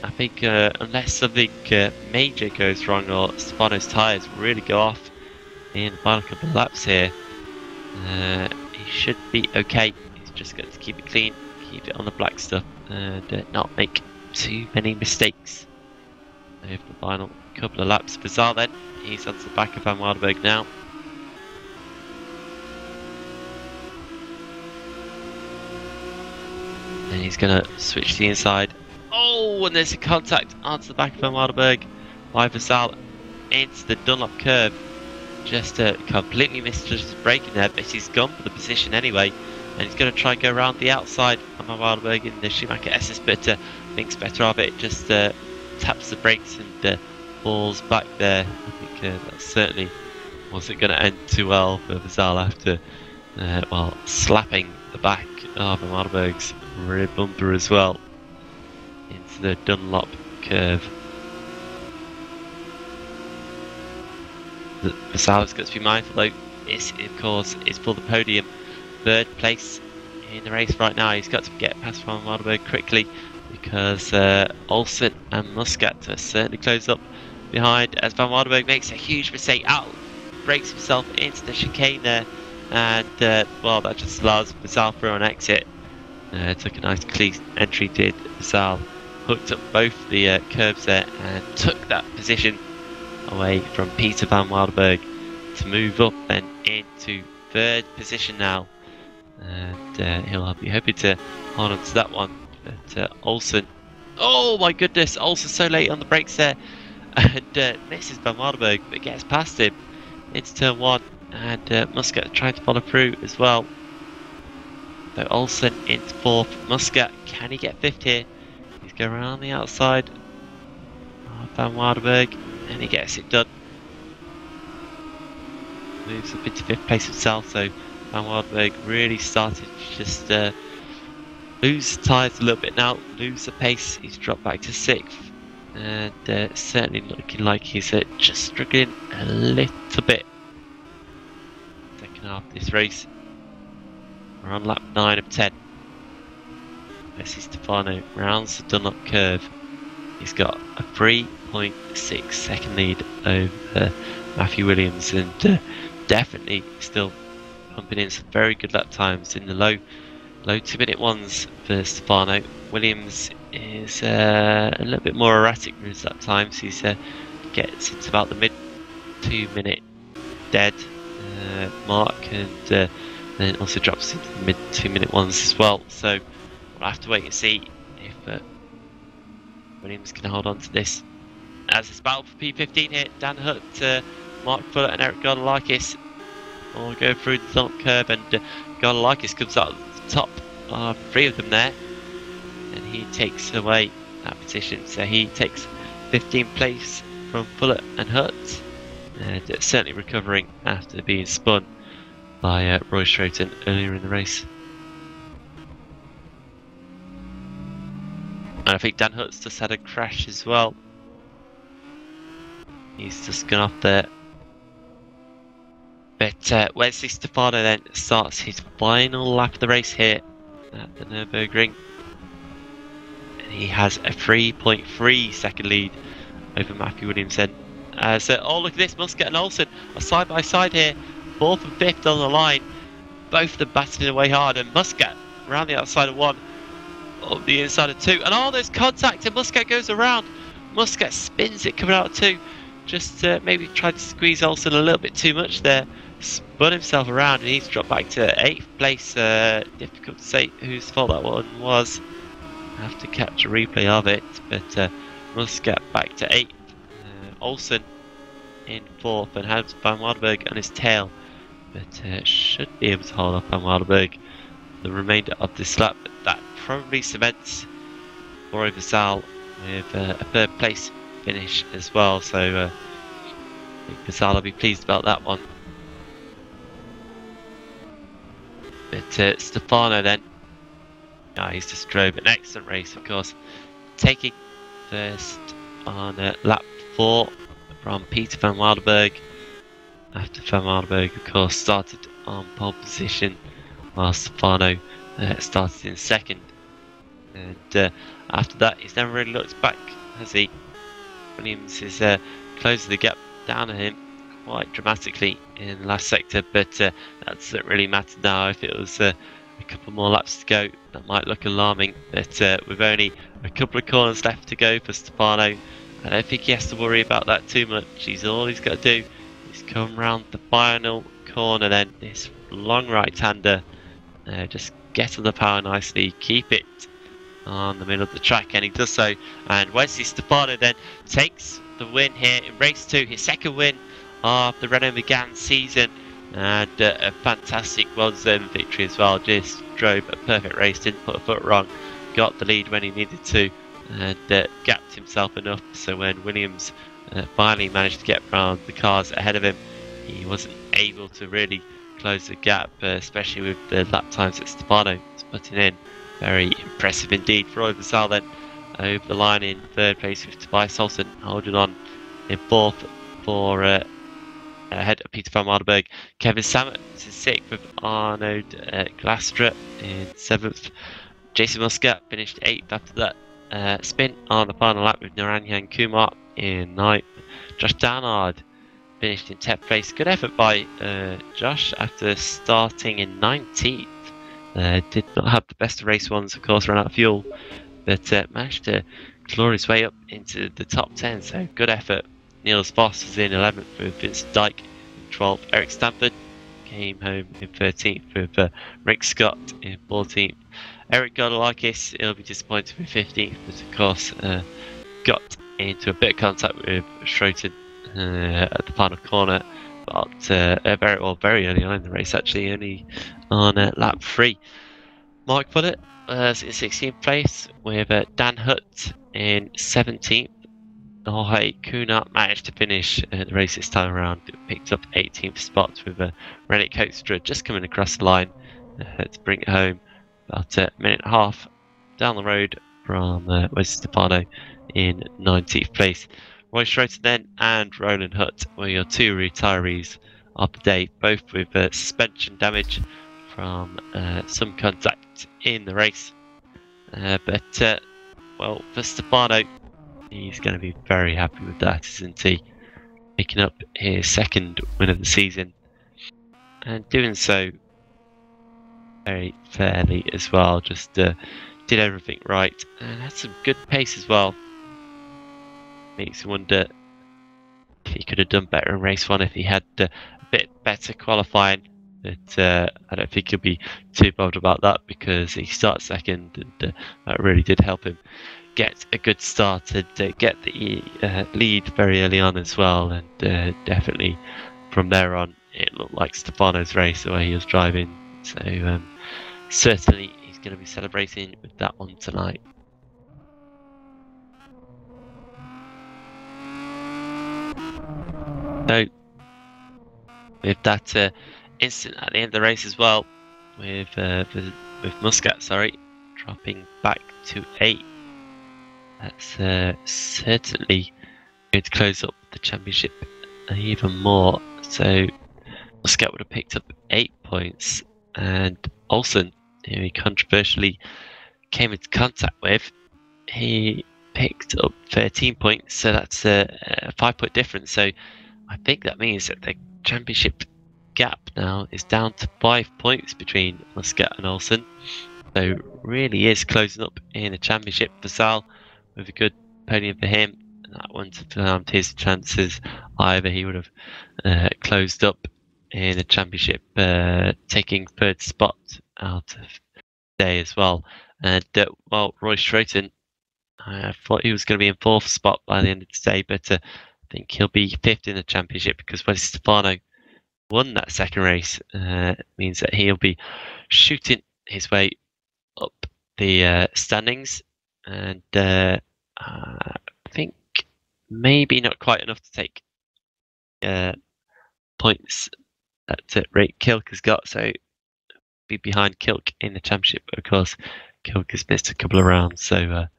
I think unless something major goes wrong or Stefano's tyres really go off in the final couple of laps here, he should be okay. He's just got to keep it clean, keep it on the black stuff, and not make too many mistakes over the final couple of laps. Bazal then, he's onto the back of Van Mardenberg now. And he's going to switch to the inside. Oh, and there's a contact onto the back of Van Mardenberg by Bazal into the Dunlop curve. Just completely missed his braking there, but he's gone for the position anyway. And he's going to try and go around the outside of Van Mardenberg in the Schumacher SS, but thinks better of it. Just taps the brakes and falls back there. I think that certainly wasn't going to end too well for Bazal after well, slapping the back of Van Mardenberg's rear bumper as well into the Dunlop curve. Bazal's got to be mindful though. This, of course, is for the podium. 3rd place in the race right now. He's got to get past Van Mardenberg quickly because Olsen and Muscat are certainly close up behind as Van Mardenberg makes a huge mistake out, breaks himself into the chicane there, and well, that just allows Bazal through on exit. Took a nice clean entry, did Bazal, hooked up both the curbs there and took that position away from Peter Van Mardenberg to move up then into 3rd position now, and he'll be hoping to hold on to that one. But Olsen, oh my goodness, Olsen so late on the brakes there and misses Van Mardenberg but gets past him into turn 1, and Muscat trying to follow through as well. So Olsen into 4th, Muscat, can he get 5th here? He's going around the outside of Van Mardenberg and he gets it done. Moves up into 5th place himself, so Van Mardenberg really started to just lose tyres a little bit now, lose the pace. He's dropped back to 6th. and certainly looking like he's just struggling a little bit. Second half of this race. We're on lap 9 of 10. Messi Stefano rounds the Dunlop curve. He's got a 3.6 second lead over Matthew Williams, and definitely still pumping in some very good lap times in the low 2-minute ones for Stefano. Williams is a little bit more erratic with his lap times. He gets into about the mid 2-minute dead mark, and then also drops into the mid 2-minute ones as well. So we'll have to wait and see if Williams can hold on to this. As it's battle for P15 here, Dan Hutt, Mark Fuller and Eric Godolakis all go through the Dunlop curve, and Godolakis comes out at the top of 3 of them there, and he takes away that position. So he takes 15th place from Fuller and Hutt, and certainly recovering after being spun by Roy Schroten earlier in the race. And I think Dan Hutt's just had a crash as well. He's just gone off there. But Wesley Stefano then starts his final lap of the race here at the Nurburgring. And he has a 3.3 second lead over Matthew Williamson. Oh, look at this, Muscat and Olsen are side by side here. 4th and 5th on the line. Both of them battling away hard, and Muscat around the outside of 1. Up the inside of 2, and there's contact, and Muscat goes around. Muscat spins it coming out of 2, just maybe tried to squeeze Olsen a little bit too much there, spun himself around, and he's dropped back to 8th place. Difficult to say whose fault that one was. I have to catch a replay of it, but Muscat back to 8th. Olsen in 4th, and has Van Wilderberg on his tail, but should be able to hold off Van Wilderberg the remainder of this lap. That probably cements Roy Vassal with a 3rd place finish as well, so I think Vassal will be pleased about that one. But Stefano then, he's just drove an excellent race, of course, taking first on lap 4 from Peter Van Wilderberg, after Van Wilderberg of course started on pole position, while Stefano started in 2nd. And after that, he's never really looked back, has he? Williams is closing the gap down on him quite dramatically in the last sector, but that doesn't really matter now. If it was a couple more laps to go, that might look alarming, but with only a couple of corners left to go for Stefano, I don't think he has to worry about that too much. All he's got to do is come round the final corner, then this long right-hander, just get on the power nicely, keep it on the middle of the track, and he does so. And Wesley Stefano then takes the win here in race 2, his 2nd win of the Renault Megane season, and a fantastic well-deserved victory as well. Just drove a perfect race, didn't put a foot wrong, got the lead when he needed to, and gapped himself enough so when Williams finally managed to get round the cars ahead of him, he wasn't able to really close the gap, especially with the lap times that Stefano was putting in. Very impressive indeed for Roy Vassal then, over the line in 3rd place with Tobias Olsen holding on in 4th for ahead of Peter Van Wilderberg. Kevin Samet is in 6th with Arnaud Glastra in 7th. Jason Muscat finished 8th after that spin on the final lap with Naranjan Kumar in 9th. Josh Downard finished in 10th place. Good effort by Josh after starting in 19th. Did not have the best of race ones, of course, ran out of fuel, but managed to claw his way up into the top 10, so good effort. Niels Voss was in 11th with Vincent Dyke in 12th. Eric Stanford came home in 13th with Rick Scott in 14th. Eric Godolakis, he'll be disappointed with 15th, but of course got into a bit of contact with Schroten at the final corner, but very early on in the race, actually, only on lap 3. Mark Fuller was in 16th place with Dan Hutt in 17th. Jorge Cunha managed to finish the race this time around. It picked up 18th spot with Rennick Hoekstra just coming across the line to bring it home. About a minute and a half down the road from Wesley Stefano in 19th place. Roy Schroeder then and Roland Hutt were your two retirees of the day, both with suspension damage from some contact in the race. But well, for Stefano, he's going to be very happy with that, isn't he? Picking up his second win of the season, and doing so very fairly as well. Just did everything right and had some good pace as well. Makes you wonder if he could have done better in race one if he had a bit better qualifying. But I don't think he'll be too bothered about that, because he starts second, and that really did help him get a good start and get the lead very early on as well. And definitely from there on, it looked like Stefano's race the way he was driving. So certainly he's going to be celebrating with that one tonight. So with that instant at the end of the race as well, with Muscat, dropping back to 8. That's certainly going to close up the championship even more. So Muscat would have picked up 8 points, and Olsen, who he controversially came into contact with, he picked up 13 points. So that's a 5-point difference. So I think that means that the championship gap now is down to 5 points between Muscat and Olsen. So really is closing up in the championship for Sal, with a good podium for him. And that wouldn't have harmed his chances either. He would have closed up in the championship, taking third spot out of the day as well. And well, Roy Schroeder, I thought he was going to be in 4th spot by the end of the day, but I think he'll be 5th in the championship, because Wesley Stefano won that second race. Means that he'll be shooting his way up the standings, and I think maybe not quite enough to take points that Ray Kilk has got, so be behind Kilk in the championship. Of course, Kilk has missed a couple of rounds, so we'll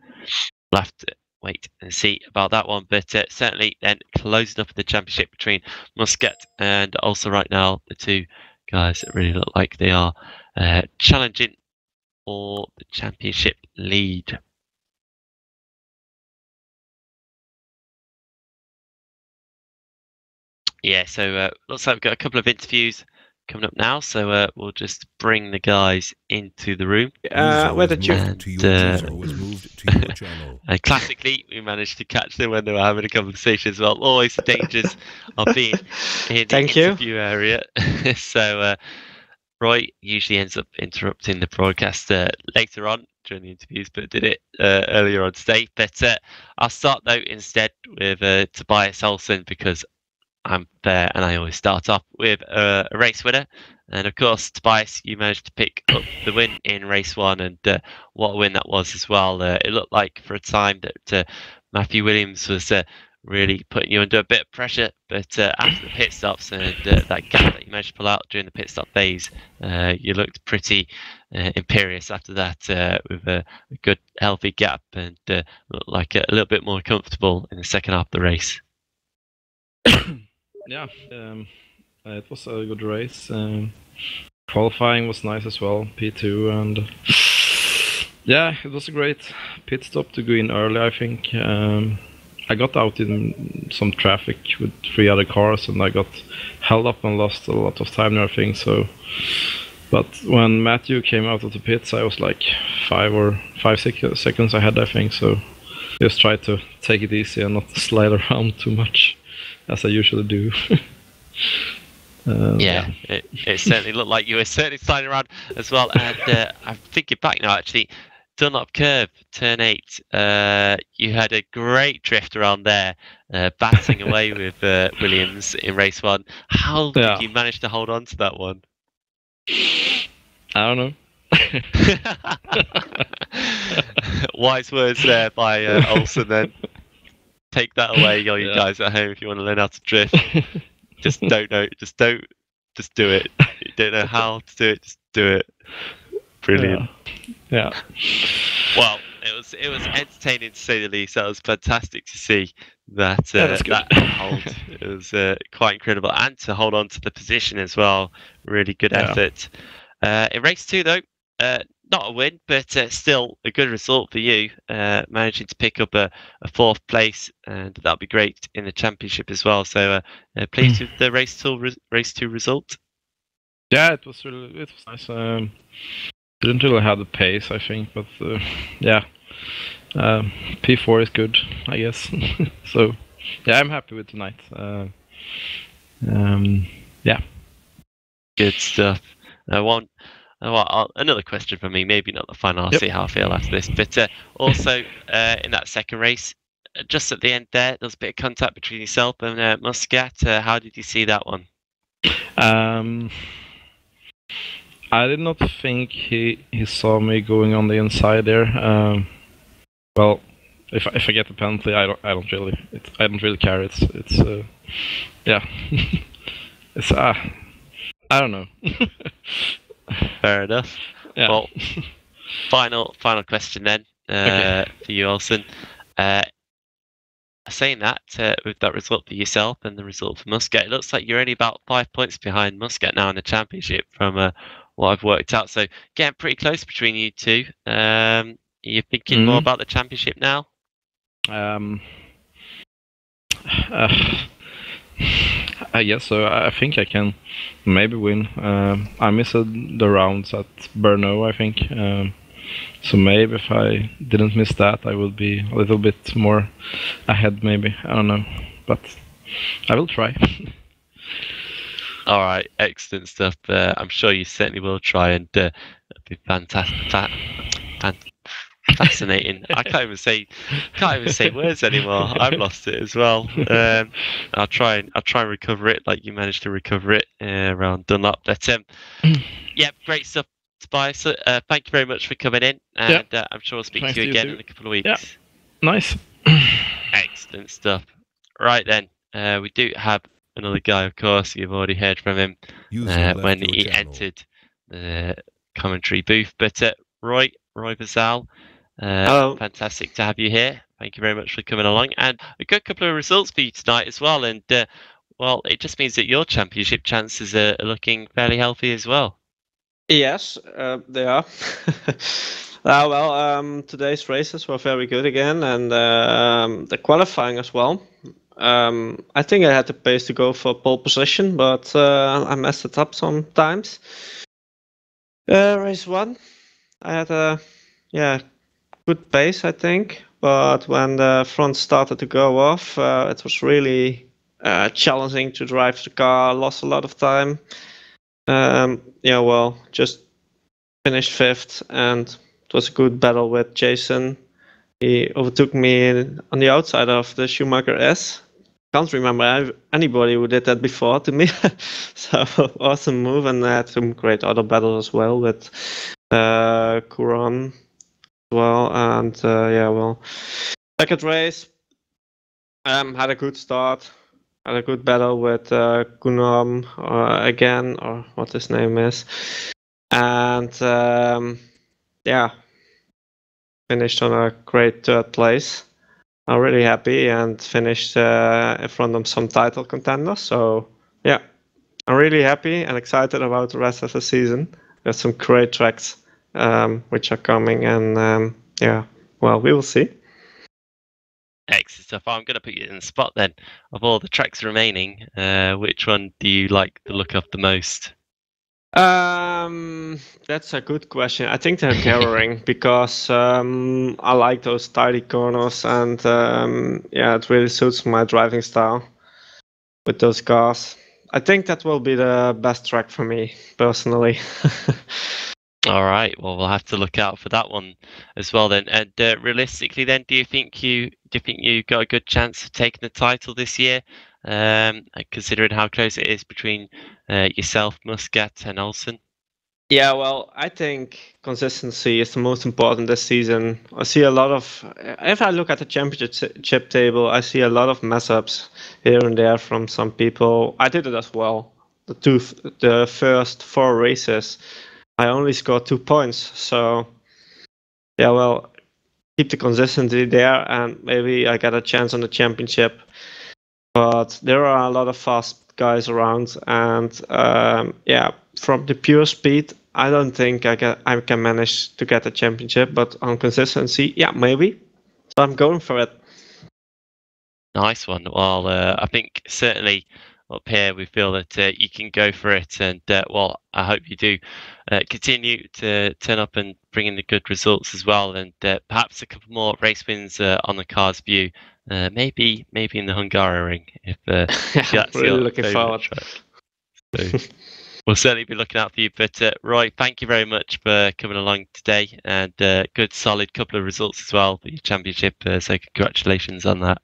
have to wait and see about that one. But certainly then closing up the championship between Muscat and also right now, the two guys that really look like they are challenging for the championship lead. Yeah, so looks like we've got a couple of interviews coming up now, so we'll just bring the guys into the room. And classically, we managed to catch them when they were having a conversation as well. Always the dangers of being in the interview area. So Roy usually ends up interrupting the broadcast later on during the interviews, but did it earlier on today. But I'll start though instead with Tobias Olsen, because I'm there and I always start off with a race winner. And of course, Tobias, you managed to pick up the win in race 1, and what a win that was as well. It looked like for a time that Matthew Williams was really putting you under a bit of pressure, but after the pit stops and that gap that you managed to pull out during the pit stop phase, you looked pretty imperious after that, with a good healthy gap, and looked like a little bit more comfortable in the second half of the race. Yeah, it was a good race. Qualifying was nice as well, P2, and yeah, it was a great pit stop to go in early, I think. I got out in some traffic with 3 other cars, and I got held up and lost a lot of time there, I think. So, but when Matthew came out of the pits, I was like 5 seconds ahead, I think. So just tried to take it easy and not slide around too much, as I usually do. Yeah, it certainly looked like you were certainly sliding around as well. And I'm thinking back now, actually, Dunlop Curve, turn 8, you had a great drift around there, batting away with Williams in race 1. How did you manage to hold on to that one? I don't know. Wise words there by Olsen then. Take that away, all you guys at home, if you want to learn how to drift. Just don't know, just do it. You don't know how to do it, just do it. Brilliant. Yeah. Well, It was entertaining to say the least. That was fantastic to see that that's good. that hold. It was quite incredible, and to hold on to the position as well. Really good effort. In race 2, though, not a win, but still a good result for you. Managing to pick up a 4th place, and that'll be great in the championship as well. So pleased with the race 2 result. Yeah, it was nice. Didn't really have the pace, I think, but yeah, P4 is good, I guess. So yeah, I'm happy with tonight. Yeah, good stuff. Another question for me, maybe not the final. I'll see how I feel after this. But also in that second race, just at the end there was a bit of contact between yourself and Muscat. How did you see that one? I did not think he saw me going on the inside there. Well, if I get the penalty, I don't really care. It's yeah, it's I don't know. Fair enough. Yeah. Well, final question then for you, Olsen. Saying that, with that result for yourself and the result for Muscat, it looks like you're only about 5 points behind Muscat now in the championship from what I've worked out. So getting pretty close between you two. You're thinking more about the championship now? I guess so. I think I can maybe win. I missed the rounds at Brno, I think. So maybe if I didn't miss that, I would be a little bit more ahead, maybe. I don't know. But I will try. All right, excellent stuff. I'm sure you certainly will try, and it'll be fantastic. Fascinating. I can't even say words anymore. I've lost it as well. I'll try and recover it like you managed to recover it around Dunlop. But yeah, great stuff, Tobias. Thank you very much for coming in, and I'm sure I'll speak to you again in a couple of weeks. Yeah. Nice. Excellent stuff. Right then, we do have another guy, of course. You've already heard from him when he entered the commentary booth. But Roy Bazal, fantastic to have you here. Thank you very much for coming along. And a good couple of results for you tonight as well. And well, it just means that your championship chances are looking fairly healthy as well. Yes, they are. Today's races were very good again, and the qualifying as well. I think I had the pace to go for pole position, but I messed it up sometimes. Race 1, I had a good pace, I think, but when the front started to go off, it was really challenging to drive the car. Lost a lot of time. Just finished 5th, and it was a good battle with Jason. He overtook me on the outside of the Schumacher S. Can't remember anybody who did that before to me. So awesome move, and I had some great other battles as well with Kuran as well. And second race, had a good start. Had a good battle with Gunam again, or what his name is. And finished on a great 3rd place. I'm really happy, and finished in front of some title contenders. So yeah, I'm really happy and excited about the rest of the season. There's some great tracks which are coming, and we will see. Excellent stuff. I'm going to put you in the spot then. Of all the tracks remaining, which one do you like the look of the most? That's a good question. I think the Nurburgring, because I like those tidy corners, and it really suits my driving style with those cars. I think that will be the best track for me personally. All right. Well, we'll have to look out for that one as well then. And realistically, then, do you think you got a good chance of taking the title this year? Considering how close it is between yourself, Muscat, and Olsen. Yeah, well, I think consistency is the most important this season. I see a lot of, if I look at the championship table, I see a lot of mess ups here and there from some people. I did it as well. The first 4 races, I only scored 2 points. So, yeah, well, keep the consistency there, and maybe I get a chance on the championship. But there are a lot of fast guys around, and from the pure speed, I don't think I can manage to get a championship. But on consistency, yeah, maybe. So I'm going for it. Nice one. Well, I think certainly up here we feel that you can go for it, and well, I hope you do continue to turn up and bring in the good results as well, and perhaps a couple more race wins on the cards for you. Maybe in the Hungaroring if that's really your looking favourite forward. track. So we'll certainly be looking out for you. But Roy, thank you very much for coming along today, and good solid couple of results as well for your championship. So congratulations on that.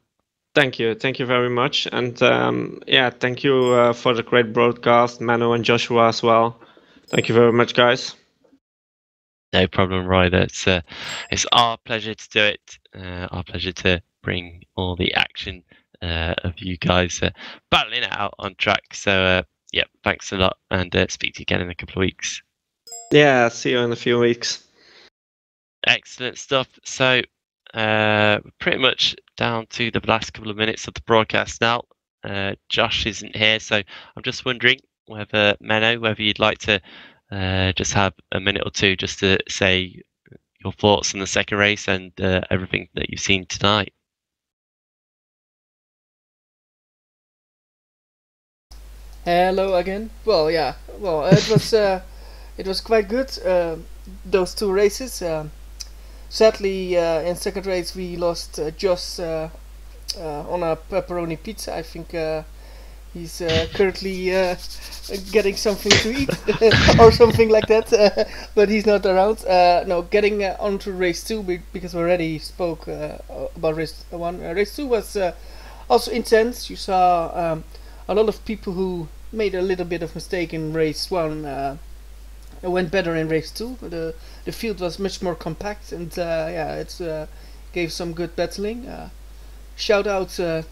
Thank you very much, and thank you for the great broadcast, Menno and Joshua as well. Thank you very much, guys. No problem, Roy. It's our pleasure to do it. Our pleasure to bring all the action of you guys battling it out on track. So thanks a lot, and speak to you again in a couple of weeks. Yeah, see you in a few weeks. Excellent stuff. So we're pretty much down to the last couple of minutes of the broadcast now. Josh isn't here, so I'm just wondering whether Menno, whether you'd like to just have a minute or two just to say your thoughts on the second race and everything that you've seen tonight. Hello again. Well, yeah. Well, it was quite good. Those two races. Sadly, in second race we lost Josh on a pepperoni pizza. I think he's currently getting something to eat or something like that. But he's not around. No, getting onto race 2 because we already spoke about race 1. Race 2 was also intense. You saw a lot of people who made a little bit of mistake in race 1. Went better in race 2. The field was much more compact, and it gave some good battling. Shout out to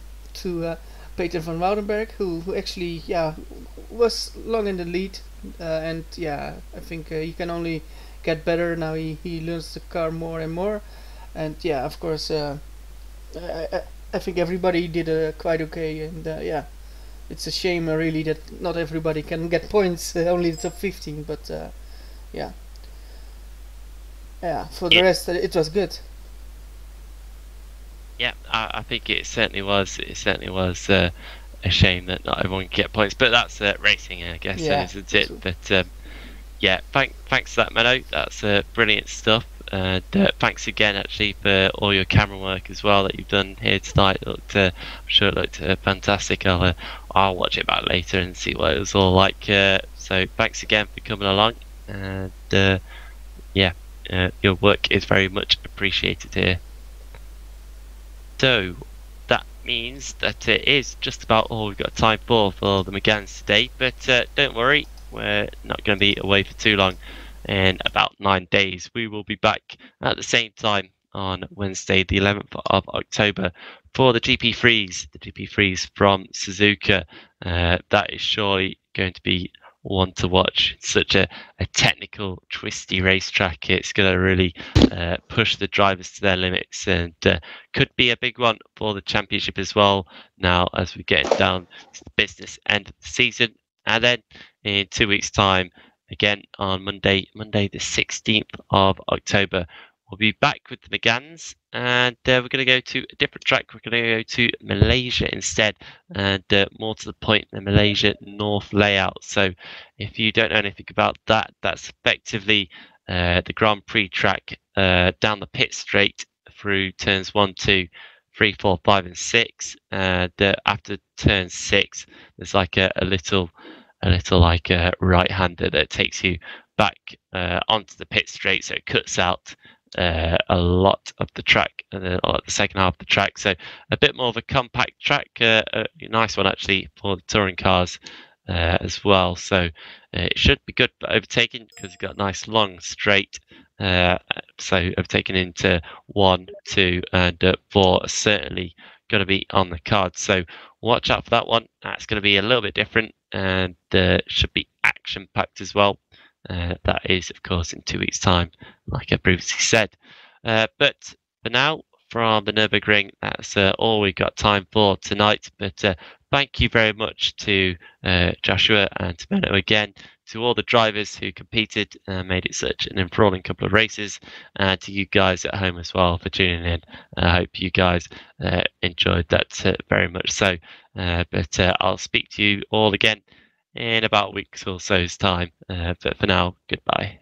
Peter van Woudenberg, who actually was long in the lead, and I think he can only get better now. He learns the car more and more, and of course I think everybody did quite okay, and it's a shame really that not everybody can get points, only the top 15, but for the rest it was good. Yeah, I think it certainly was. It certainly was a shame that not everyone can get points, but that's racing, I guess, isn't it? But thanks for that, Menno. That's brilliant stuff. And thanks again, actually, for all your camera work as well that you've done here tonight. I'm sure it looked fantastic. I'll watch it back later and see what it was all like. So thanks again for coming along, and your work is very much appreciated here. So that means that it is just about all we've got time for the Meganes today. But don't worry, we're not going to be away for too long. In about 9 days, we will be back at the same time on Wednesday, the 11th of October, for the GP Freeze from Suzuka. That is surely going to be one to watch. It's such a technical, twisty racetrack. It's going to really push the drivers to their limits, and could be a big one for the championship as well. Now, as we get down to the business end of the season, and then in 2 weeks' time, again on Monday the 16th of October, we'll be back with the Meganes, and we're going to go to a different track. We're going to go to Malaysia instead, and more to the point, the Malaysia North layout. So if you don't know anything about that, that's effectively the Grand Prix track down the pit straight through turns 1, 2, 3, 4, 5 and 6, and after turn 6 there's like a little like right-hander that takes you back onto the pit straight, so it cuts out a lot of the track, and then the second half of the track. So a bit more of a compact track, a nice one actually for the touring cars as well. So it should be good for overtaking because you've got a nice long straight. So overtaking into 1, 2 and 4 are certainly going to be on the card. So watch out for that one. That's going to be a little bit different, and should be action packed as well. That is, of course, in 2 weeks' time, like I previously said. But for now, from the Nurburgring, that's all we've got time for tonight. But thank you very much to Joshua and to Menno again, to all the drivers who competed and made it such an enthralling couple of races, and to you guys at home as well for tuning in. I hope you guys enjoyed that very much so. But I'll speak to you all again in about a week or so's time. But for now, goodbye.